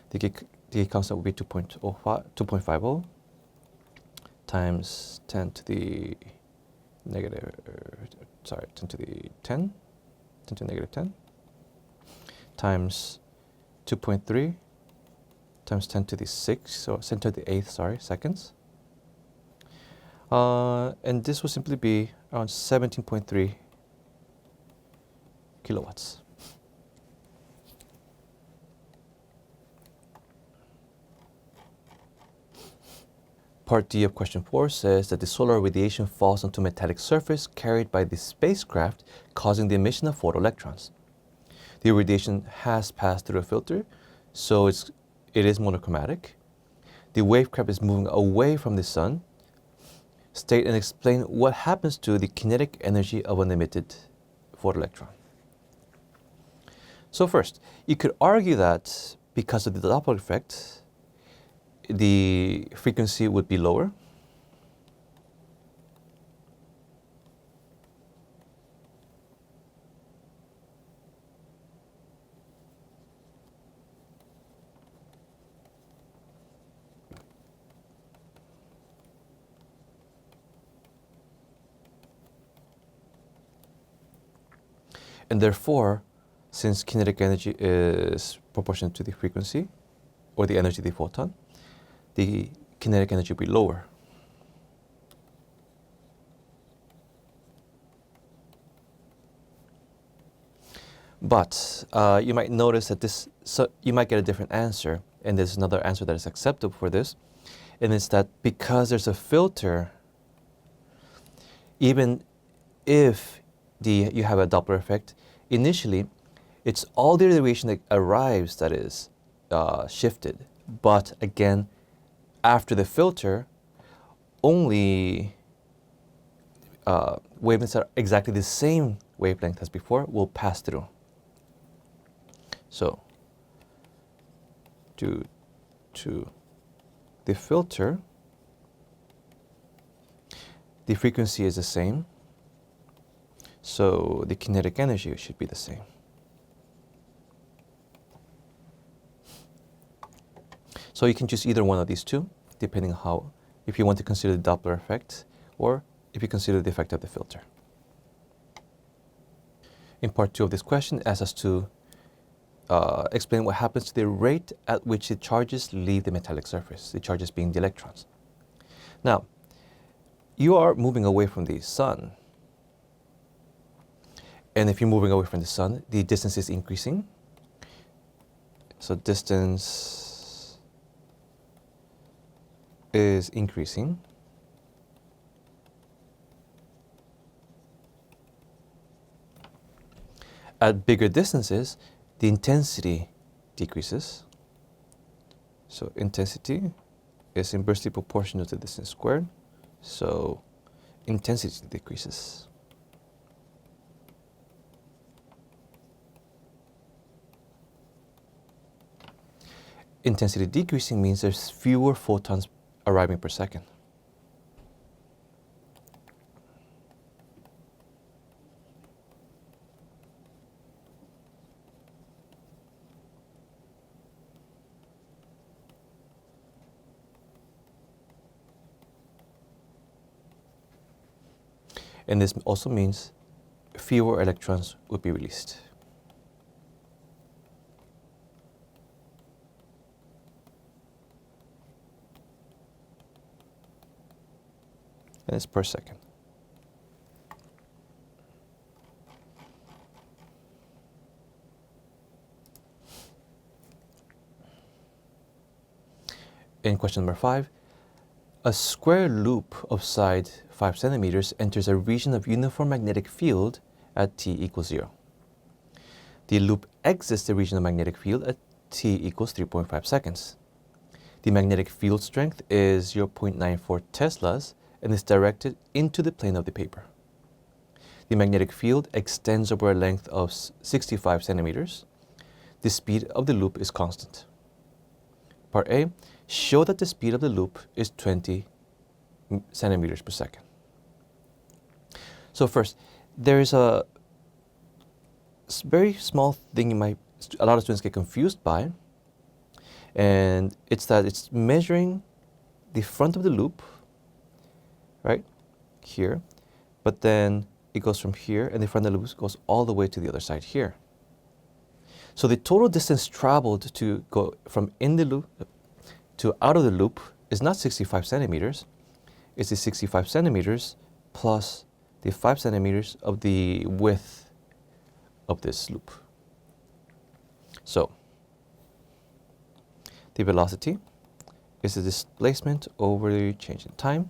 The decay constant will be 2.50 times 10 to the negative, 10 to the 10, 10 to the negative 10, times 2.3 times 10 to the 6, or 10 to the 8th, seconds. And this will simply be around 17.3 kilowatts. Part D of question 4 says that the solar radiation falls onto a metallic surface carried by the spacecraft, causing the emission of photoelectrons. The radiation has passed through a filter, so it is monochromatic. The wavecraft is moving away from the sun. State and explain what happens to the kinetic energy of an emitted photoelectron. So first, you could argue that because of the Doppler effect, the frequency would be lower. And therefore, since kinetic energy is proportional to the frequency, or the energy of the photon, the kinetic energy will be lower. But you might notice that you might get a different answer, and there's another answer that is acceptable for this, and it's that because there's a filter, even if you have a Doppler effect, initially it's all the radiation that arrives that is shifted. But again, after the filter, only wavelengths that are exactly the same wavelength as before will pass through. So, due to the filter, the frequency is the same, so the kinetic energy should be the same. So you can choose either one of these two, depending on how, if you want to consider the Doppler effect, or if you consider the effect of the filter. In part 2 of this question, it asks us to explain what happens to the rate at which the charges leave the metallic surface, the charges being the electrons. Now, you are moving away from the sun. And if you're moving away from the sun, the distance is increasing. So distance is increasing. At bigger distances, the intensity decreases. So intensity is inversely proportional to distance squared. So intensity decreases. Intensity decreasing means there's fewer photons arriving per second. And this also means fewer electrons would be released. And it's per second. in question number 5, a square loop of side 5 centimeters enters a region of uniform magnetic field at t equals 0. The loop exits the region of magnetic field at t equals 3.5 seconds. The magnetic field strength is 0.94 teslas and is directed into the plane of the paper. The magnetic field extends over a length of 65 centimeters. The speed of the loop is constant. Part A, show that the speed of the loop is 20 centimeters per second. So first, there is a very small thing a lot of students get confused by, and it's that it's measuring the front of the loop, right, here, but then it goes from here, and the front of the loop goes all the way to the other side here. So the total distance traveled to go from in the loop to out of the loop is not 65 centimeters, it's the 65 centimeters plus the 5 centimeters of the width of this loop. So the velocity is the displacement over the change in time.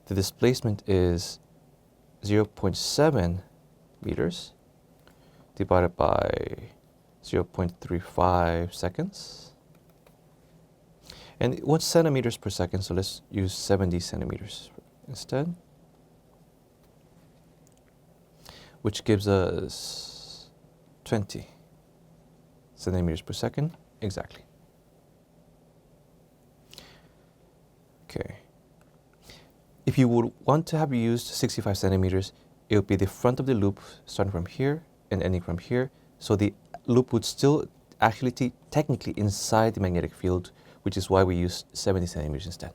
The displacement is 0.7 meters divided by 0.35 seconds. And 1 centimeters per second, so let's use 70 centimeters instead, which gives us 20 centimeters per second exactly. Okay. If you would want to have used 65 centimeters, it would be the front of the loop starting from here and ending from here. So the loop would still actually technically inside the magnetic field, which is why we use 70 centimeters instead.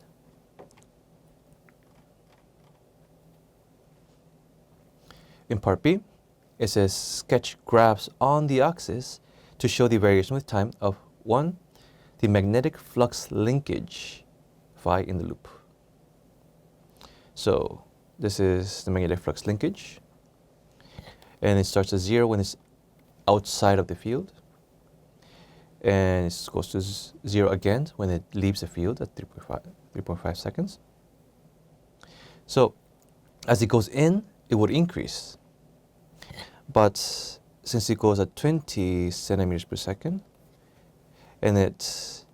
In part B, it says sketch graphs on the axis to show the variation with time of 1, the magnetic flux linkage phi in the loop. So this is the magnetic flux linkage, and it starts at 0 when it's outside of the field, and it goes to 0 again when it leaves the field at 3.5 seconds. So as it goes in, it would increase, but since it goes at 20 centimeters per second and it's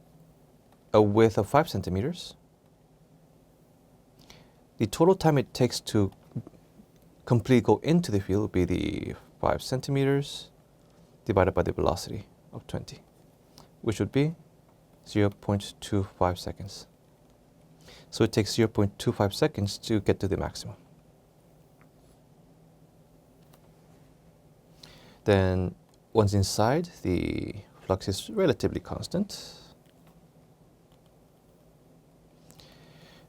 a width of 5 centimeters, the total time it takes to completely go into the field would be the 5 centimeters divided by the velocity of 20, which would be 0.25 seconds. So it takes 0.25 seconds to get to the maximum. Then once inside, the flux is relatively constant.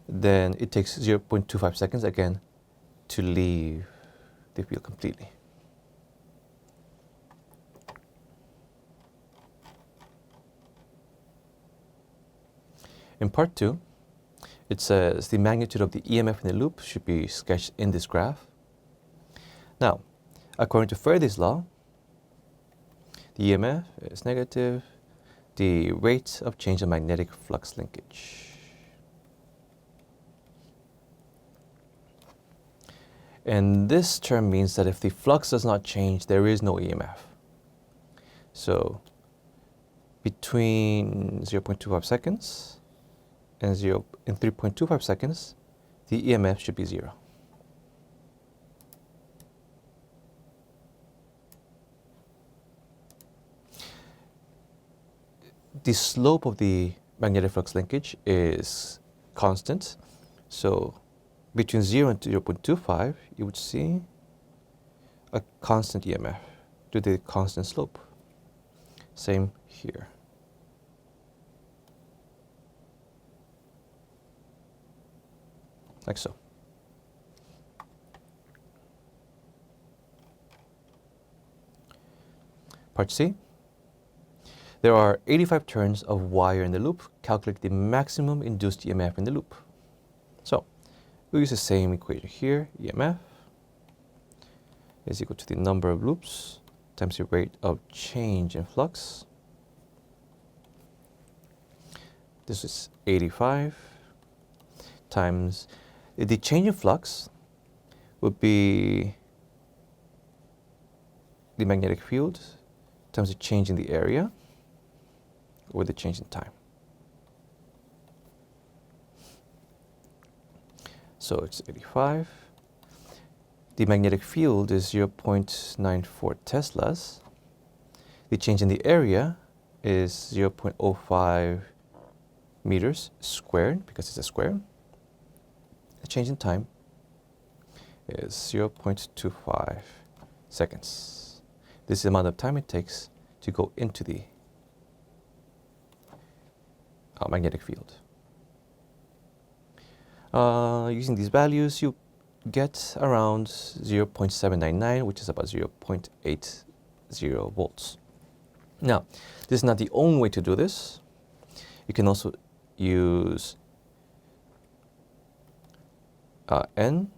Then it takes 0.25 seconds again to leave the field completely. In part 2, it says the magnitude of the EMF in the loop should be sketched in this graph. Now, according to Faraday's law, the EMF is negative the rate of change in magnetic flux linkage. And this term means that if the flux does not change, there is no EMF. So between 0.25 seconds and 3.25 seconds, the EMF should be 0. The slope of the magnetic flux linkage is constant. So between 0 and 0.25, you would see a constant EMF due to the constant slope. Same here. Like so. Part C. There are 85 turns of wire in the loop. Calculate the maximum induced EMF in the loop. So we'll use the same equation here. EMF is equal to the number of loops times the rate of change in flux This is 85 times the change in flux would be the magnetic field times the change in the area or the change in time. So it's 85. The magnetic field is 0.94 Teslas. The change in the area is 0.05 meters squared, because it's a square. The change in time is 0.25 seconds. This is the amount of time it takes to go into the magnetic field. Using these values, you get around 0.799, which is about 0.80 volts. Now, this is not the only way to do this. You can also use N,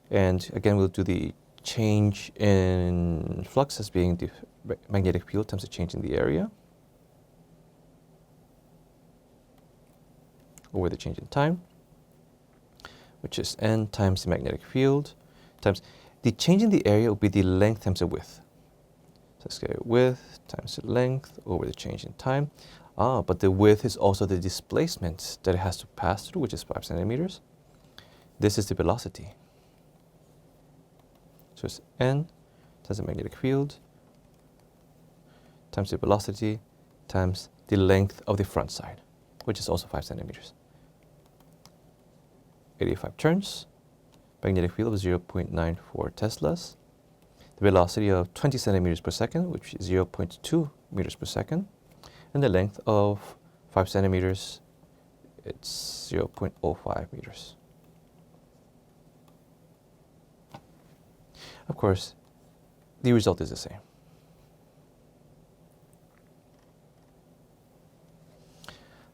and again we'll do the change in flux as being the magnetic field times the change in the area over the change in time, which is N times the magnetic field times the change in the area will be the length times the width. So let's get width times the length over the change in time. But the width is also the displacement that it has to pass through, which is 5 centimeters. This is the velocity. So it's N times the magnetic field times the velocity times the length of the front side, which is also 5 centimeters. 85 turns, magnetic field of 0.94 Teslas, the velocity of 20 centimeters per second, which is 0.2 meters per second, and the length of 5 centimeters, it's 0.05 meters. Of course, the result is the same.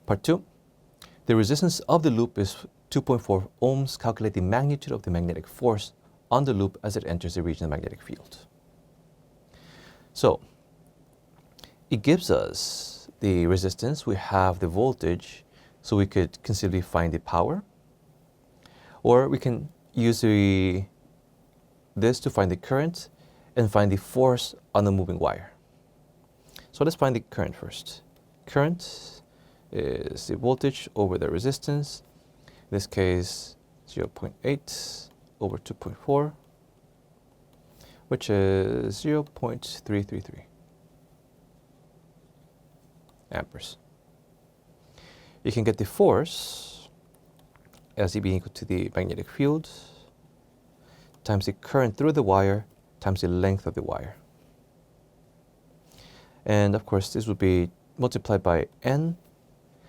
Part 2. The resistance of the loop is 2.4 ohms. Calculate the magnitude of the magnetic force on the loop as it enters the region of magnetic field. So, it gives us the resistance, we have the voltage, so we could conceivably find the power. Or we can use this to find the current and find the force on the moving wire. So let's find the current first. Current is the voltage over the resistance. In this case, 0.8 over 2.4, which is 0.333 amperes. You can get the force as E being equal to the magnetic field times the current through the wire times the length of the wire. And of course, this would be multiplied by N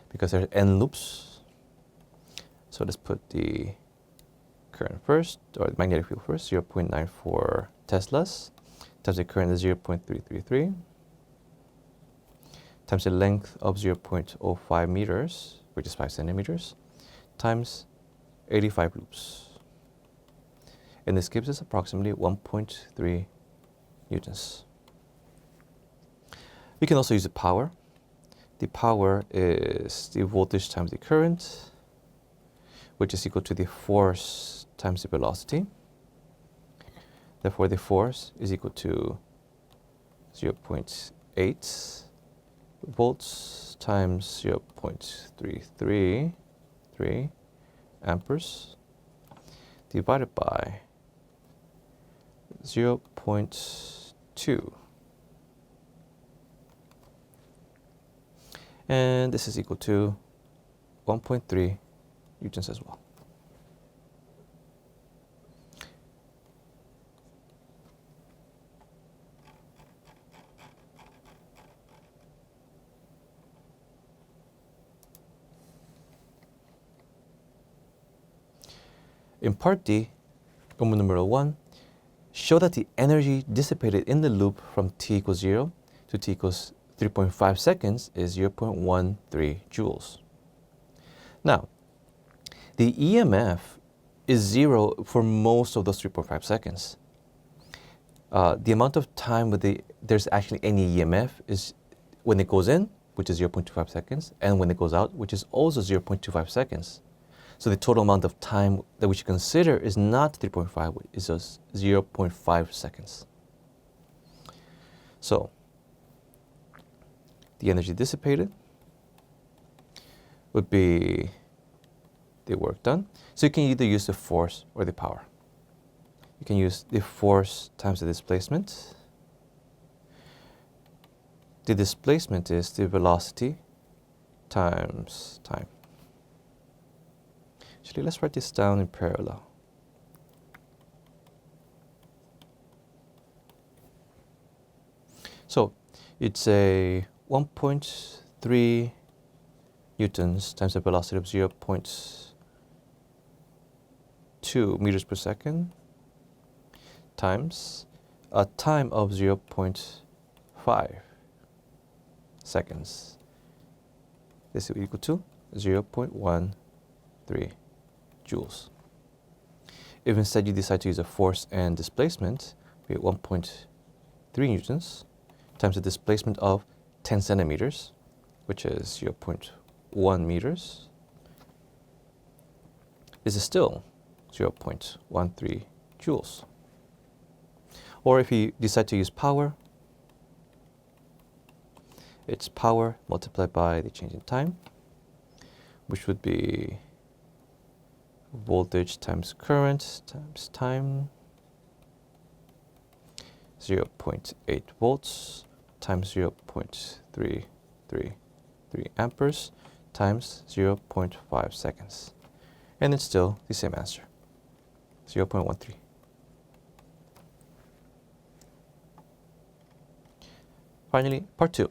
because there are N loops. So let's put the current first, or the magnetic field first, 0.94 Teslas times the current is 0.333 times the length of 0.05 meters, which is 5 centimeters, times 85 loops. And this gives us approximately 1.3 newtons. We can also use the power. The power is the voltage times the current, which is equal to the force times the velocity. Therefore, the force is equal to 0.8 volts times 0.333 amperes divided by 0.2. And this is equal to 1.3 newtons as well. In part D, Roman numeral 1, show that the energy dissipated in the loop from t equals 0 to t equals 3.5 seconds is 0.13 joules. Now, the EMF is 0 for most of those 3.5 seconds. The amount of time there's actually any EMF is when it goes in which is 0.25 seconds, and when it goes out, which is also 0.25 seconds. So the total amount of time that we should consider is not 3.5, it's just 0.5 seconds. So the energy dissipated would be the work done. So you can either use the force or the power. You can use the force times the displacement. The displacement is the velocity times time. Actually, let's write this down in parallel. So it's a 1.3 newtons times the velocity of 0.2 meters per second times a time of 0.5 seconds. This will equal to 0.13 joules. If instead you decide to use a force and displacement, we get 1.3 newtons times the displacement of 10 centimeters, which is 0.1 meters. This is still 0.13 joules. Or if you decide to use power, it's power multiplied by the change in time, which would be voltage times current times time, 0.8 volts times 0.333 amperes times 0.5 seconds. And it's still the same answer, 0.13. Finally, part 2.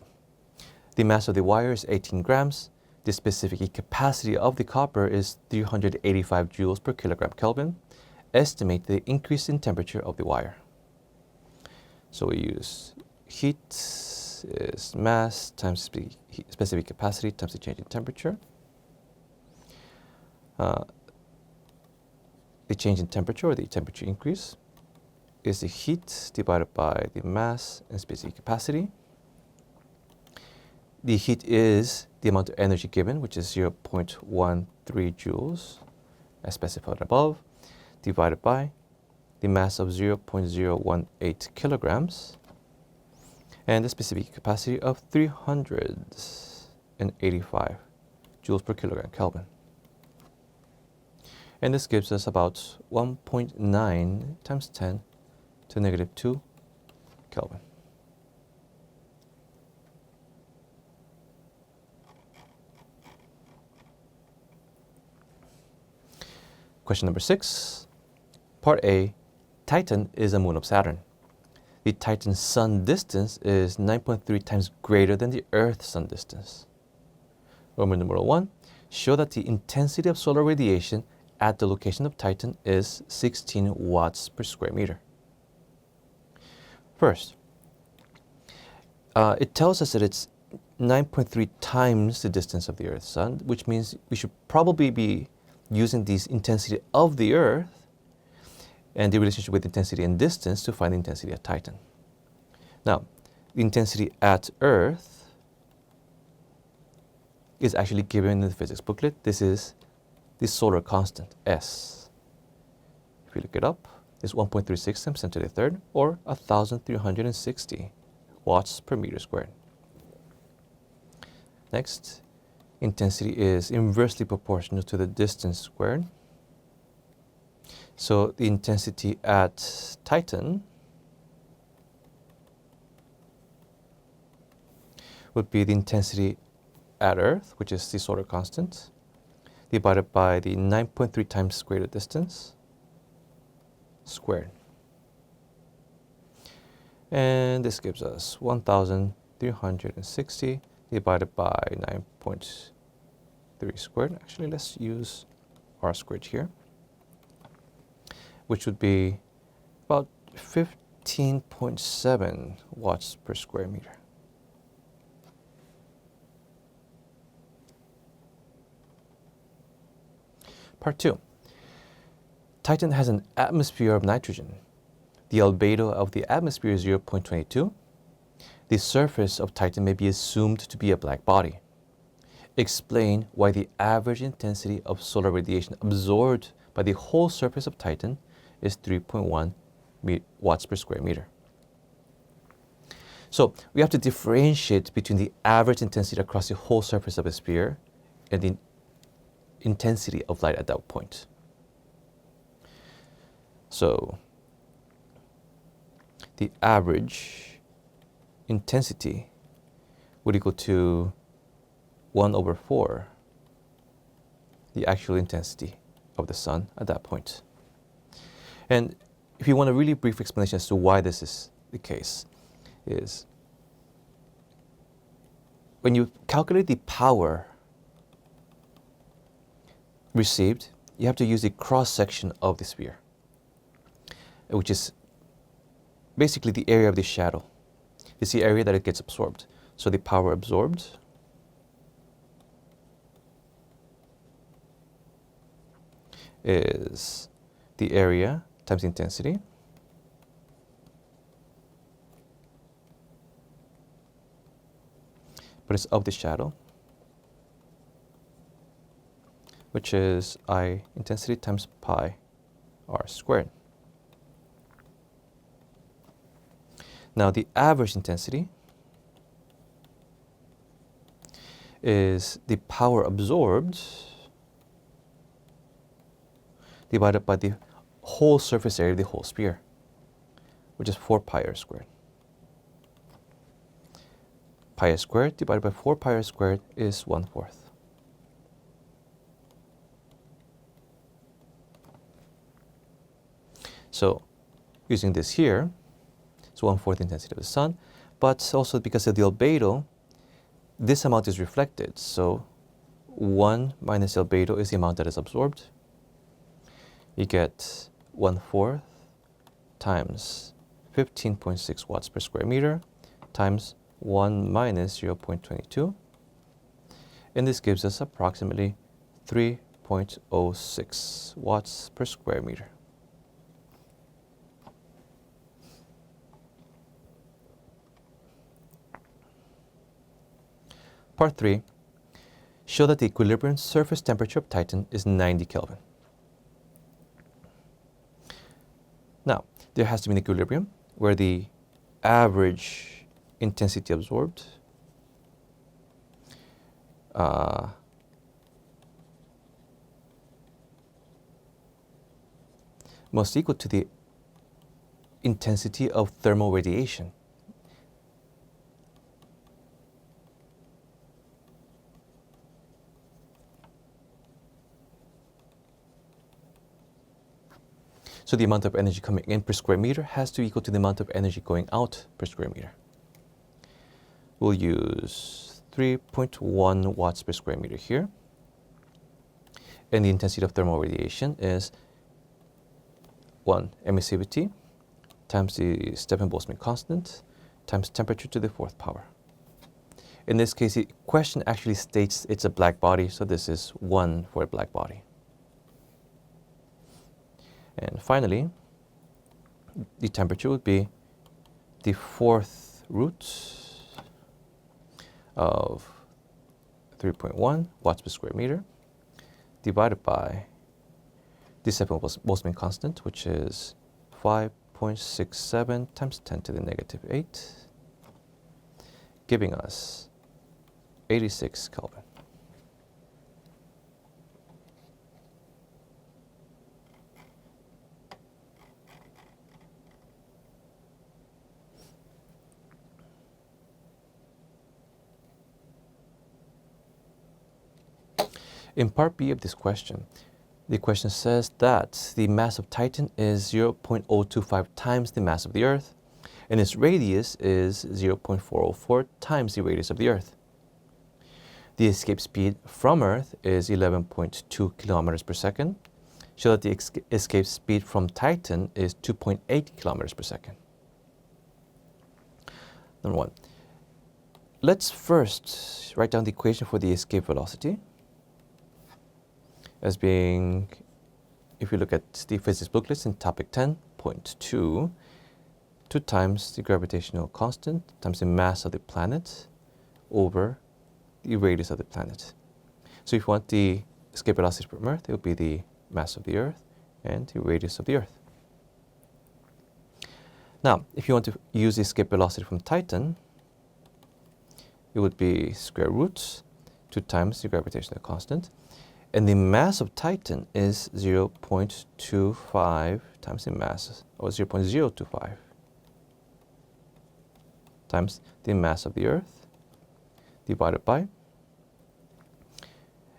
The mass of the wire is 18 grams. The specific heat capacity of the copper is 385 joules per kilogram Kelvin. Estimate the increase in temperature of the wire. So we use heat is mass times specific capacity times the change in temperature. The change in temperature, or the temperature increase, is the heat divided by the mass and specific capacity. The heat is the amount of energy given, which is 0.13 joules, as specified above, divided by the mass of 0.018 kilograms, and the specific capacity of 385 joules per kilogram Kelvin. And this gives us about 1.9 times 10 to negative 2 Kelvin. Question number 6, part A. Titan is a moon of Saturn. The Titan's sun distance is 9.3 times greater than the Earth's sun distance. Roman numeral 1, show that the intensity of solar radiation at the location of Titan is 16 watts per square meter. First, it tells us that it's 9.3 times the distance of the Earth's sun, which means we should probably be using the intensity of the Earth and the relationship with intensity and distance to find the intensity at Titan. Now, the intensity at Earth is actually given in the physics booklet. This is the solar constant, S. If you look it up, it's 1.36 times 10 to the third, or 1,360 watts per meter squared. Next, intensity is inversely proportional to the distance squared. So the intensity at Titan would be the intensity at Earth, which is the solar constant, divided by the 9.3 times greater distance squared. And this gives us 1,360 divided by 9.3 squared. Actually, let's use r squared here, which would be about 15.7 watts per square meter. Part 2. Titan has an atmosphere of nitrogen. The albedo of the atmosphere is 0.22. the surface of Titan may be assumed to be a black body. Explain why the average intensity of solar radiation absorbed by the whole surface of Titan is 3.1 watts per square meter. So we have to differentiate between the average intensity across the whole surface of a sphere and the intensity of light at that point. So the average intensity would equal to 1/4 the actual intensity of the sun at that point. And if you want a really brief explanation as to why this is the case, is when you calculate the power received, you have to use the cross-section of the sphere, which is basically the area of the shadow. It's the area that it gets absorbed. So the power absorbed is the area times the intensity but it's of the shadow, which is I intensity times pi r squared. Now the average intensity is the power absorbed divided by the whole surface area of the whole sphere, which is 4 pi r squared. Pi r squared divided by 4 pi r squared is 1/4. So using this here, it's 1/4 intensity of the sun, but also because of the albedo, this amount is reflected. So 1 minus albedo is the amount that is absorbed. You get 1/4 times 15.6 watts per square meter times 1 minus 0.22. And this gives us approximately 3.06 watts per square meter. Part 3, show that the equilibrium surface temperature of Titan is 90 Kelvin. Now, there has to be an equilibrium where the average intensity absorbed must equal to the intensity of thermal radiation. So the amount of energy coming in per square meter has to equal to the amount of energy going out per square meter. We'll use 3.1 watts per square meter here. And the intensity of thermal radiation is 1 emissivity times the Stefan-Boltzmann constant times temperature to the 4th power. In this case, the question actually states it's a black body, so this is 1 for a black body. And finally, the temperature would be the 4th root of 3.1 watts per square meter divided by the Stefan-Boltzmann constant, which is 5.67 times 10 to the negative 8, giving us 86 Kelvin. In part B of this question, the question says that the mass of Titan is 0.025 times the mass of the Earth, and its radius is 0.404 times the radius of the Earth. The escape speed from Earth is 11.2 kilometers per second. Show that the escape speed from Titan is 2.8 kilometers per second. Number 1. Let's first write down the equation for the escape velocity as being, if you look at the physics booklets in topic 10.2, 2 times the gravitational constant times the mass of the planet over the radius of the planet. So if you want the escape velocity from Earth, it will be the mass of the Earth and the radius of the Earth. Now, if you want to use the escape velocity from Titan, it would be square root 2 times the gravitational constant. And the mass of Titan is 0.25 times the mass, or 0.025 times the mass of the Earth divided by,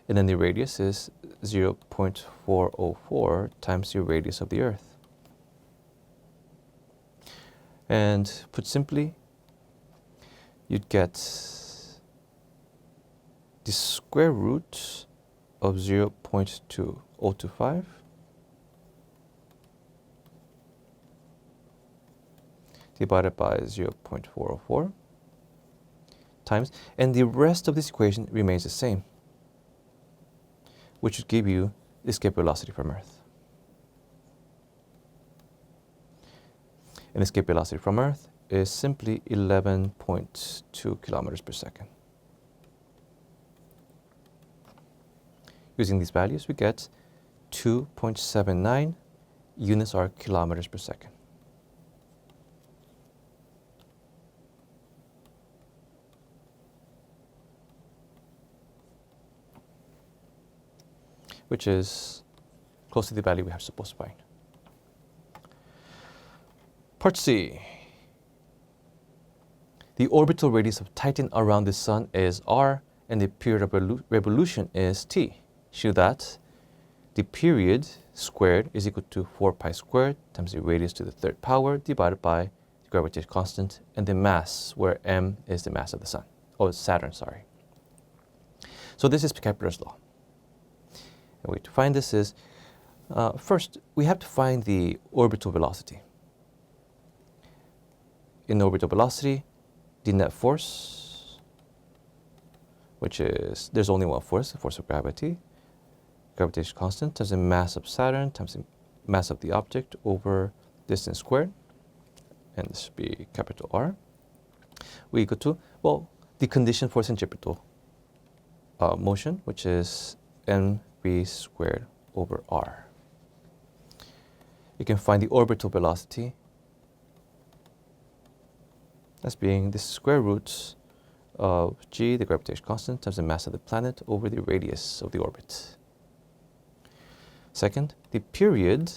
and then the radius is 0.404 times the radius of the Earth. And put simply, you'd get the square root of 0.2025 divided by 0.404 times, and the rest of this equation remains the same, which would give you the escape velocity from Earth. And escape velocity from Earth is simply 11.2 kilometers per second. Using these values, we get 2.79 units are kilometers per second. Which is close to the value we have supposed to find. Part C. The orbital radius of Titan around the Sun is r, and the period of revolution is t. Show that the period squared is equal to 4 pi squared times the radius to the 3rd power divided by the gravitational constant and the mass, where m is the mass of the Sun. Oh, Saturn, sorry. So this is Kepler's law. The way to find this is, first, we have to find the orbital velocity. In orbital velocity, the net force, which is, there's only one force, the force of gravity, gravitational constant times the mass of Saturn times the mass of the object over distance squared, and this should be capital R, we equal to, well, the condition for centripetal motion, which is mv squared over r. You can find the orbital velocity as being the square root of g, the gravitational constant, times the mass of the planet over the radius of the orbit. Second, the period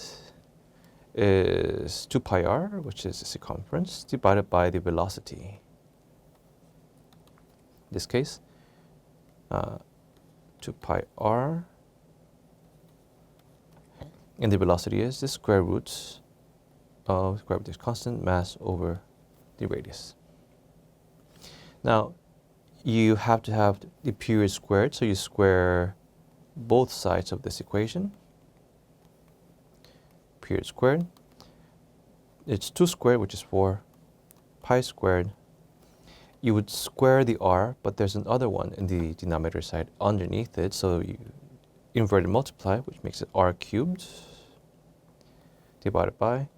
is 2 pi r, which is the circumference, divided by the velocity. In this case, 2 pi r, and the velocity is the square root of gravitational constant mass over the radius. Now, you have to have the period squared, so you square both sides of this equation. Period squared. It's 2 squared, which is 4 pi squared. You would square the r, but there's another one in the denominator side underneath it, so you invert and multiply, which makes it r cubed divided by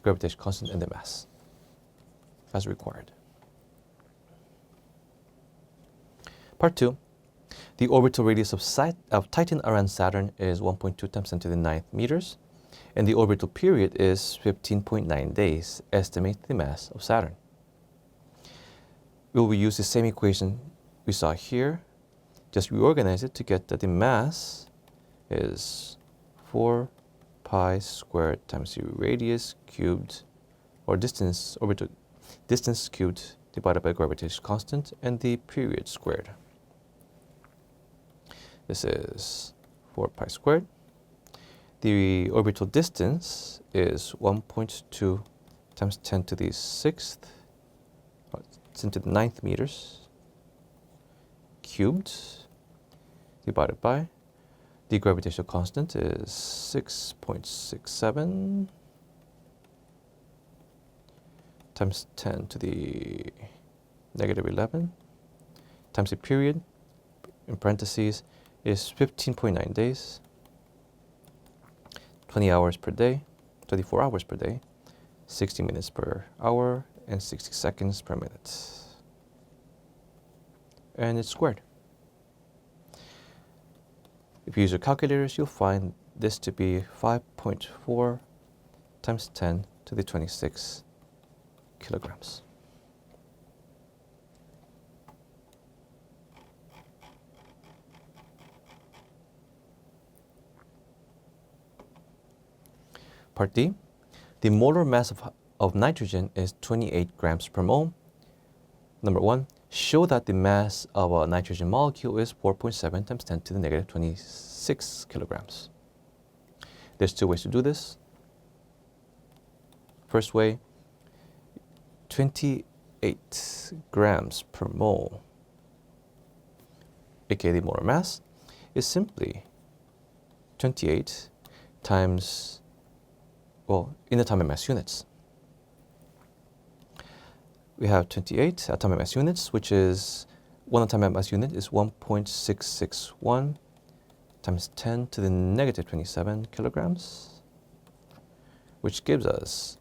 gravitational constant and the mass as required. Part 2. The orbital radius of Titan around Saturn is 1.2 times 10 to the 9th meters, and the orbital period is 15.9 days. Estimate the mass of Saturn. We will use the same equation we saw here, just reorganize it to get that the mass is 4 pi squared times the radius cubed, or distance, orbital distance cubed divided by gravitational constant, and the period squared. This is 4 pi squared. The orbital distance is 1.2 times 10 to the 6th, 10 to the 9th meters cubed divided by the gravitational constant is 6.67 times 10 to the negative 11 times the period, in parentheses, is 15.9 days, 20 hours per day, 24 hours per day, 60 minutes per hour, and 60 seconds per minute. And it's squared. If you use your calculators, you'll find this to be 5.4 times 10 to the 26 kilograms. Part D, the molar mass of nitrogen is 28 grams per mole. Number 1, show that the mass of a nitrogen molecule is 4.7 times 10 to the negative 26 kilograms. There's two ways to do this. First way, 28 grams per mole, aka the molar mass, is simply 28 times, well, in atomic mass units. We have 28 atomic mass units, which is, one atomic mass unit is 1.661 times 10 to the negative 27 kilograms, which gives us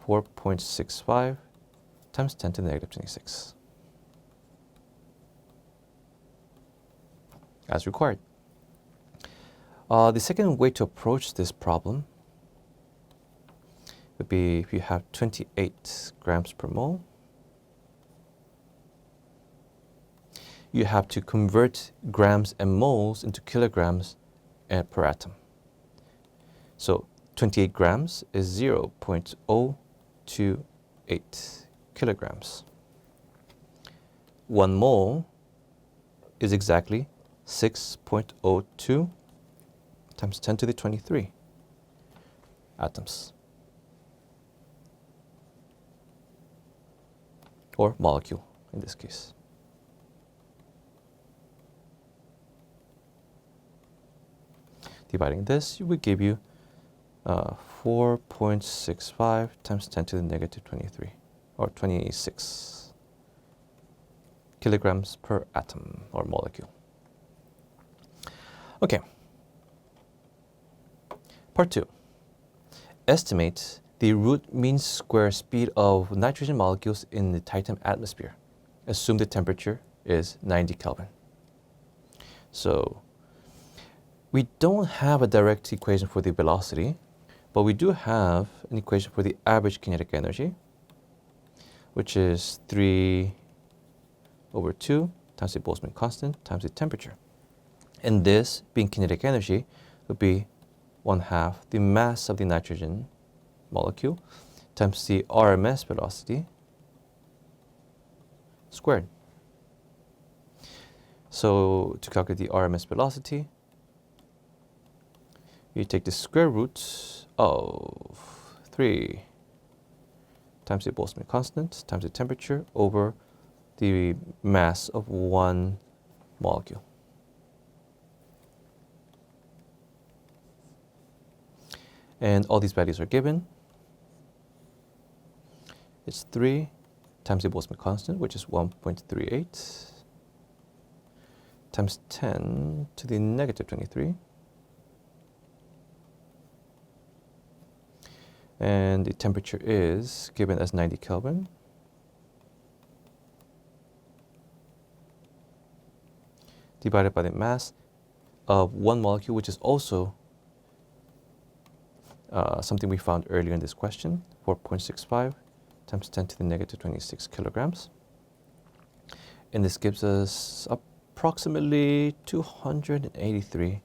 4.65 times 10 to the negative 26, as required. The second way to approach this problem would be if you have 28 grams per mole, you have to convert grams and moles into kilograms per atom. So 28 grams is 0.028 kilograms. 1 mole is exactly 6.02 times 10 to the 23 atoms, or molecule in this case. Dividing this, it would give you 4.65 times 10 to the negative 23, or 26 kilograms per atom or molecule. Okay. Part 2. Estimate the root mean square speed of nitrogen molecules in the Titan atmosphere. Assume the temperature is 90 Kelvin. So we don't have a direct equation for the velocity, but we do have an equation for the average kinetic energy, which is 3 over 2 times the Boltzmann constant times the temperature. And this, being kinetic energy, would be 1/2 the mass of the nitrogen molecule times the RMS velocity squared. So to calculate the RMS velocity, you take the square root of 3 times the Boltzmann constant times the temperature over the mass of one molecule. And all these values are given. It's 3 times the Boltzmann constant, which is 1.38, times 10 to the negative 23. And the temperature is given as 90 Kelvin. Divided by the mass of one molecule, which is also something we found earlier in this question, 4.65 times 10 to the negative 26 kilograms. And this gives us approximately 283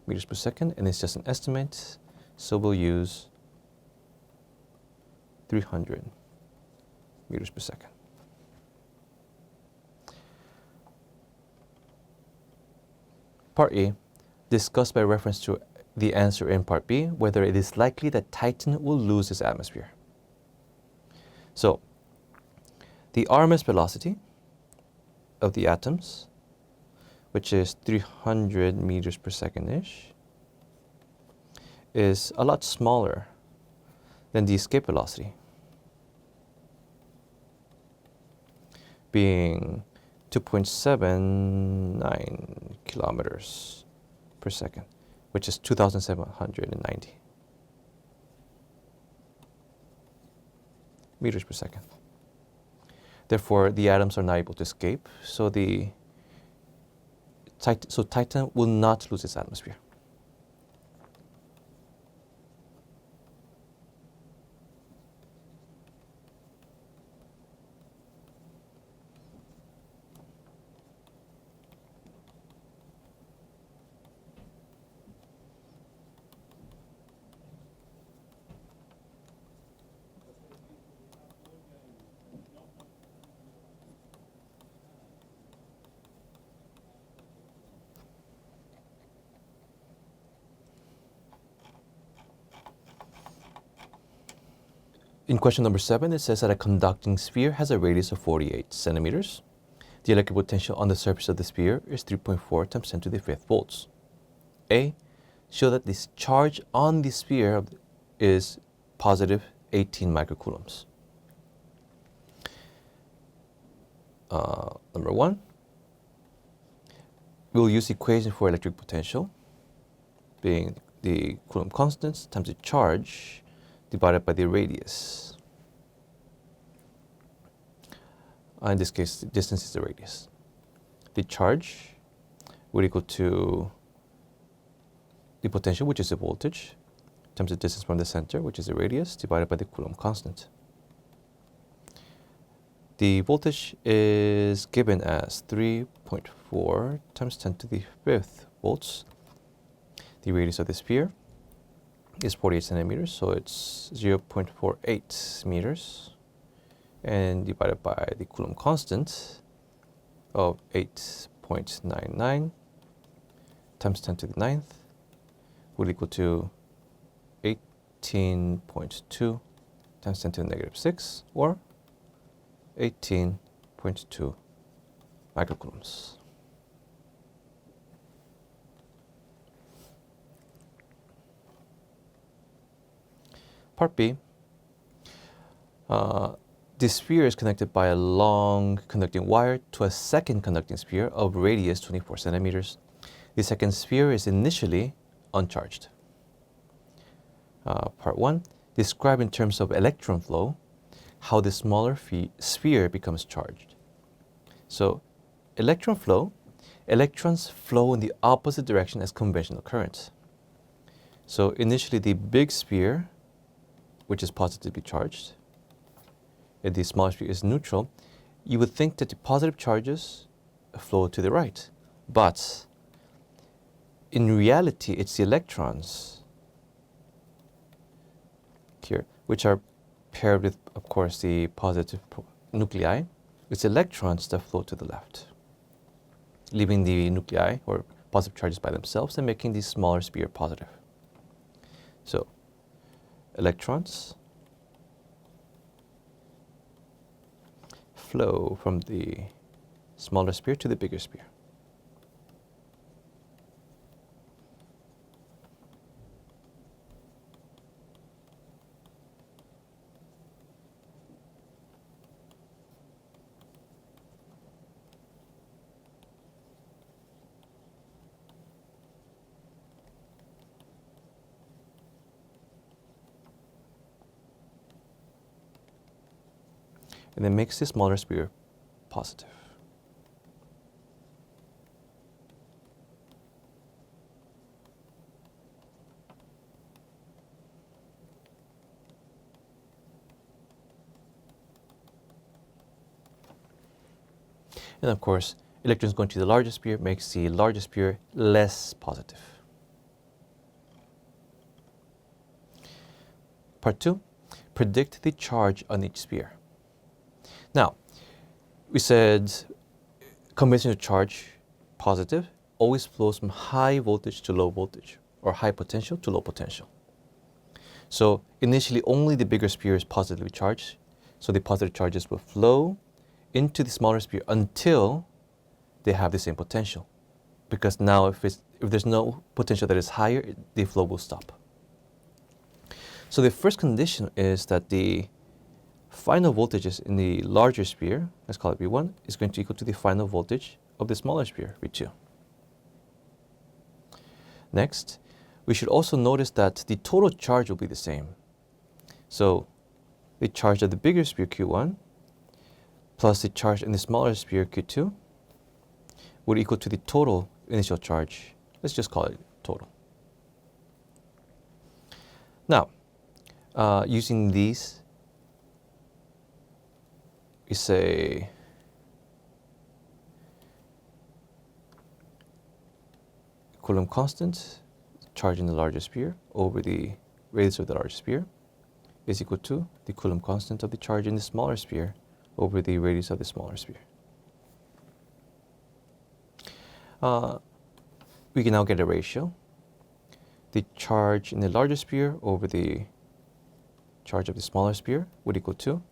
meters per second, and it's just an estimate, so we'll use 300 meters per second. Part A, discussed by reference to the answer in Part B, whether it is likely that Titan will lose its atmosphere. So, the RMS velocity of the atoms, which is 300 meters per second-ish, is a lot smaller than the escape velocity, being 2.79 kilometers per second, which is 2,790. meters per second. Therefore, the atoms are not able to escape, so Titan will not lose its atmosphere. In question number 7, it says that a conducting sphere has a radius of 48 centimeters. The electric potential on the surface of the sphere is 3.4 times 10 to the 5th volts. A, show that this charge on the sphere is positive 18 microcoulombs. Number 1, we'll use the equation for electric potential, being the Coulomb constants times the charge divided by the radius. In this case, the distance is the radius. The charge would equal to the potential, which is the voltage, times the distance from the center, which is the radius, divided by the Coulomb constant. The voltage is given as 3.4 times 10 to the 5th volts. The radius of the sphere is 48 centimeters, so it's 0.48 meters, and divided by the Coulomb constant of 8.99 times 10 to the 9th will equal to 18.2 times 10 to the negative 6, or 18.2 microcoulombs. Part B, the sphere is connected by a long conducting wire to a second conducting sphere of radius 24 centimeters. The second sphere is initially uncharged. Part 1, describe in terms of electron flow how the smaller sphere becomes charged. So, electron flow, electrons flow in the opposite direction as conventional current. So, initially the big sphere, which is positively charged, and the small sphere is neutral, you would think that the positive charges flow to the right. But in reality, it's the electrons here, which are paired with, of course, the positive nuclei. It's electrons that flow to the left, leaving the nuclei or positive charges by themselves and making the smaller sphere positive. So, electrons flow from the smaller sphere to the bigger sphere. And it makes the smaller sphere positive. And of course, electrons going to the larger sphere makes the larger sphere less positive. Part 2, predict the charge on each sphere. Now, we said conventional charge, positive, always flows from high voltage to low voltage, or high potential to low potential. So initially only the bigger sphere is positively charged, so the positive charges will flow into the smaller sphere until they have the same potential. Because now if there's no potential that is higher, the flow will stop. So the first condition is that the final voltages in the larger sphere, let's call it V1, is going to equal to the final voltage of the smaller sphere, V2. Next, we should also notice that the total charge will be the same. So the charge of the bigger sphere Q1 plus the charge in the smaller sphere Q2 would equal to the total initial charge. Let's just call it total. Now, using these, we say Coulomb constant, charge in the larger sphere over the radius of the larger sphere is equal to the Coulomb constant of the charge in the smaller sphere over the radius of the smaller sphere. We can now get a ratio. The charge in the larger sphere over the charge of the smaller sphere would equal to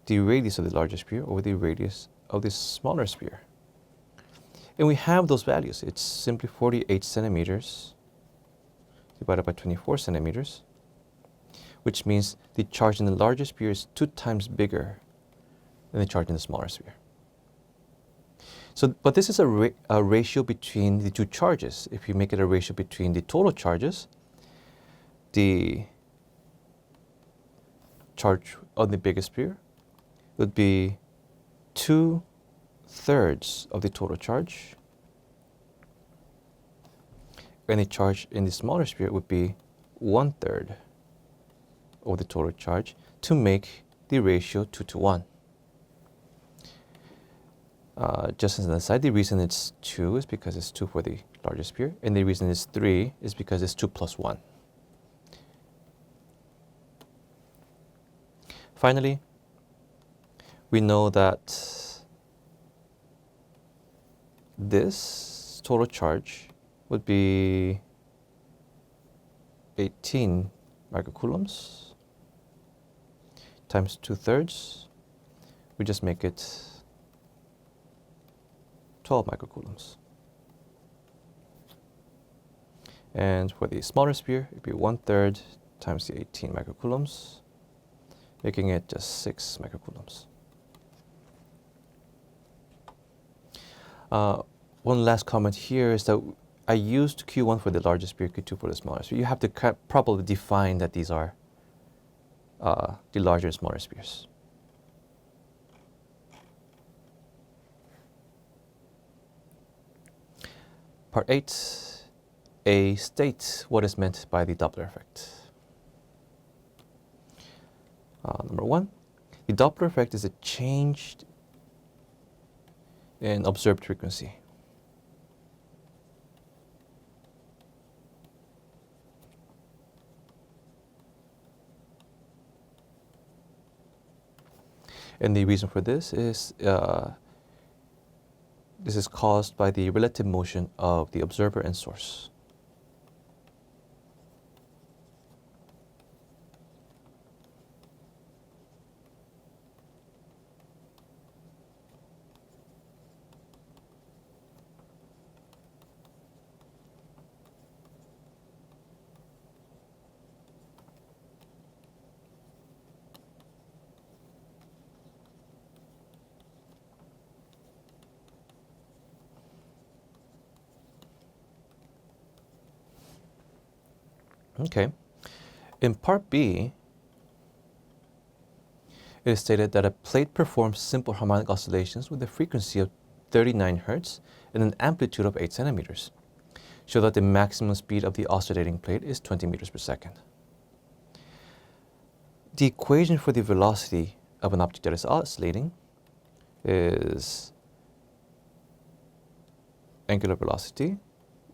the radius of the larger sphere over the radius of the smaller sphere. And we have those values. It's simply 48 centimeters divided by 24 centimeters, which means the charge in the larger sphere is 2 times bigger than the charge in the smaller sphere. So, but this is a ratio between the two charges. If you make it a ratio between the total charges, the charge on the biggest sphere would be 2/3 of the total charge, and the charge in the smaller sphere would be 1/3 of the total charge, to make the ratio 2:1. Just as an aside, the reason it's 2 is because it's 2 for the larger sphere, and the reason it's 3 is because it's 2 plus 1. Finally, we know that this total charge would be 18 microcoulombs times 2/3. We just make it 12 microcoulombs. And for the smaller sphere, it would be 1/3 times the 18 microcoulombs, making it just 6 microcoulombs. One last comment here is that I used Q1 for the larger sphere, Q2 for the smaller sphere. You have to properly define that these are the larger and smaller spheres. Part 8A states what is meant by the Doppler effect. Number 1, the Doppler effect is a change in observed frequency. And the reason for this is caused by the relative motion of the observer and source. Okay. In part B, it is stated that a plate performs simple harmonic oscillations with a frequency of 39 Hertz and an amplitude of 8 centimeters. Show that the maximum speed of the oscillating plate is 20 meters per second. The equation for the velocity of an object that is oscillating is angular velocity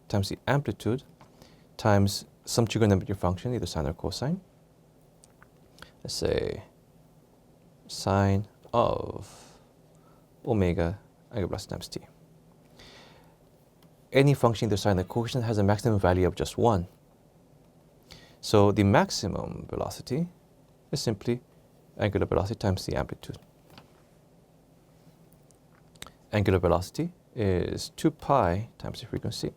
times the amplitude times some trigonometric function, either sine or cosine. Let's say sine of omega angular velocity times t. Any function, either sine or cosine, has a maximum value of just 1. So the maximum velocity is simply angular velocity times the amplitude. Angular velocity is 2 pi times the frequency.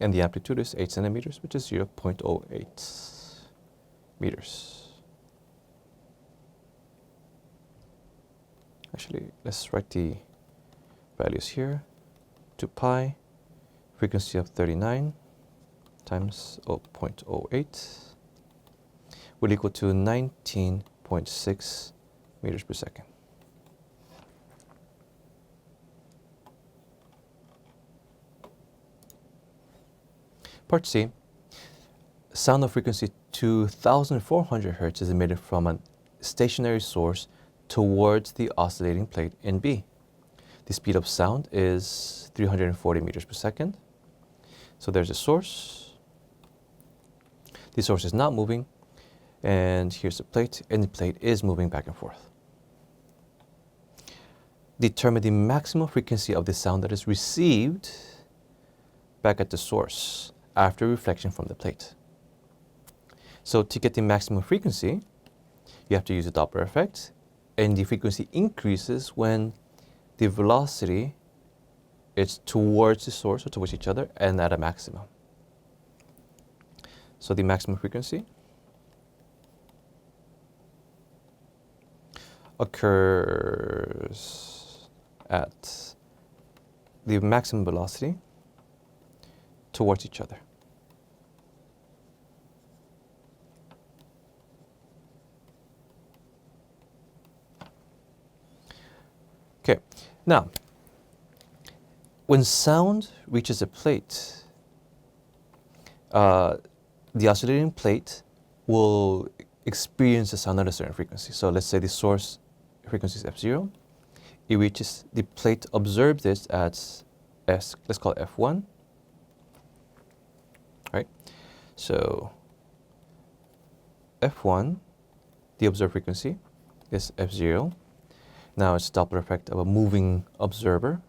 And the amplitude is 8 centimeters, which is 0.08 meters. Actually, let's write the values here. 2 pi, frequency of 39 times 0.08, will equal to 19.6 meters per second. Part C, sound of frequency 2400 Hz is emitted from a stationary source towards the oscillating plate in B. The speed of sound is 340 meters per second. So there's a source. The source is not moving. And here's the plate, and the plate is moving back and forth. Determine the maximum frequency of the sound that is received back at the source after reflection from the plate. So to get the maximum frequency, you have to use the Doppler effect, and the frequency increases when the velocity is towards the source or towards each other and at a maximum. So the maximum frequency occurs at the maximum velocity towards each other. Okay, now, when sound reaches a plate, the oscillating plate will experience the sound at a certain frequency. So let's say the source frequency is F0. It reaches, the plate observes this at S, let's call it F1. Right? So F1, the observed frequency, is F0. Now it's Doppler effect of a moving observer,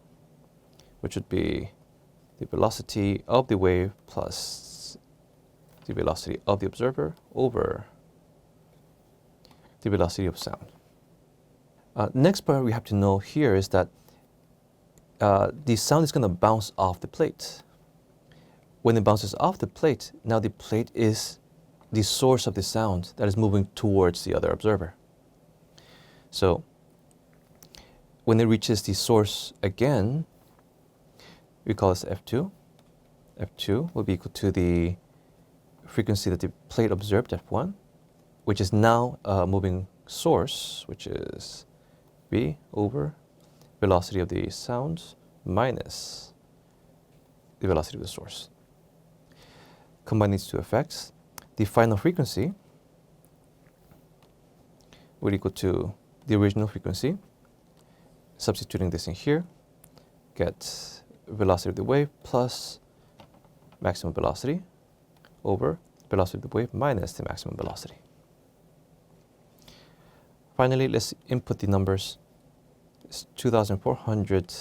which would be the velocity of the wave plus the velocity of the observer over the velocity of sound. Next part we have to know here is that the sound is going to bounce off the plate. When it bounces off the plate, now the plate is the source of the sound that is moving towards the other observer. So when it reaches the source again, we call this F2. F2 will be equal to the frequency that the plate observed, F1, which is now a moving source, which is V over velocity of the sound minus the velocity of the source. Combine these two effects, the final frequency would equal to the original frequency. Substituting this in here, get velocity of the wave plus maximum velocity over velocity of the wave minus the maximum velocity. Finally, let's input the numbers. It's 2400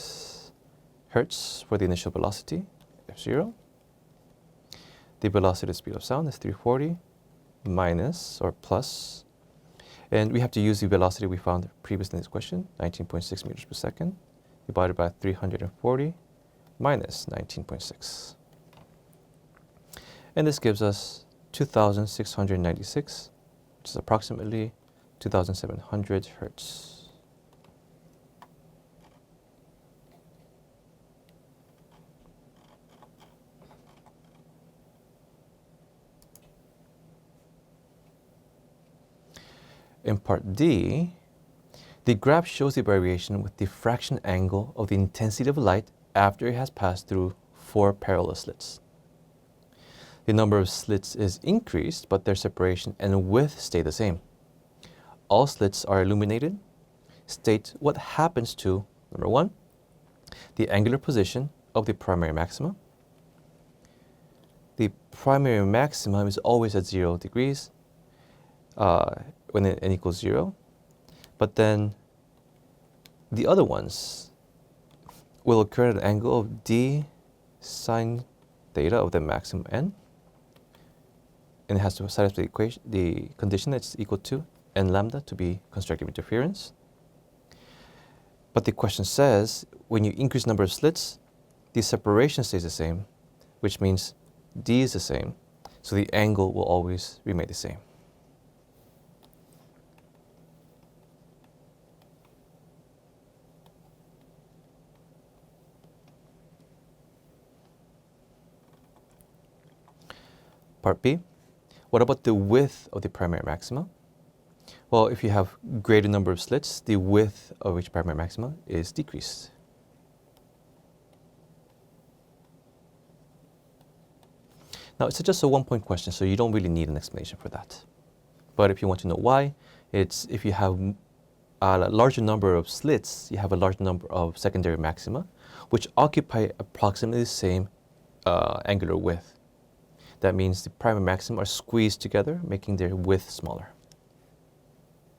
Hertz for the initial velocity, F0. The velocity of speed of sound is 340 minus or plus, and we have to use the velocity we found previously in this question, 19.6 meters per second, divided by 340 minus 19.6. And this gives us 2,696, which is approximately 2,700 Hertz. In part D, the graph shows the variation with the diffraction angle of the intensity of light after it has passed through 4 parallel slits. The number of slits is increased, but their separation and width stay the same. All slits are illuminated. State what happens to, number 1, the angular position of the primary maxima. The primary maximum is always at 0 degrees when n equals 0. But then the other ones will occur at an angle of d sine theta of the maximum n. And it has to satisfy the equation, the condition that it's equal to n lambda to be constructive interference. But the question says, when you increase number of slits, the separation stays the same, which means d is the same, so the angle will always remain the same. Part B, What about the width of the primary maxima? Well, if you have greater number of slits, the width of each primary maxima is decreased. Now, it's just a one-point question, so you don't really need an explanation for that. But if you want to know why, it's if you have a larger number of slits, you have a larger number of secondary maxima, which occupy approximately the same angular width. That means the primary maxima are squeezed together, making their width smaller.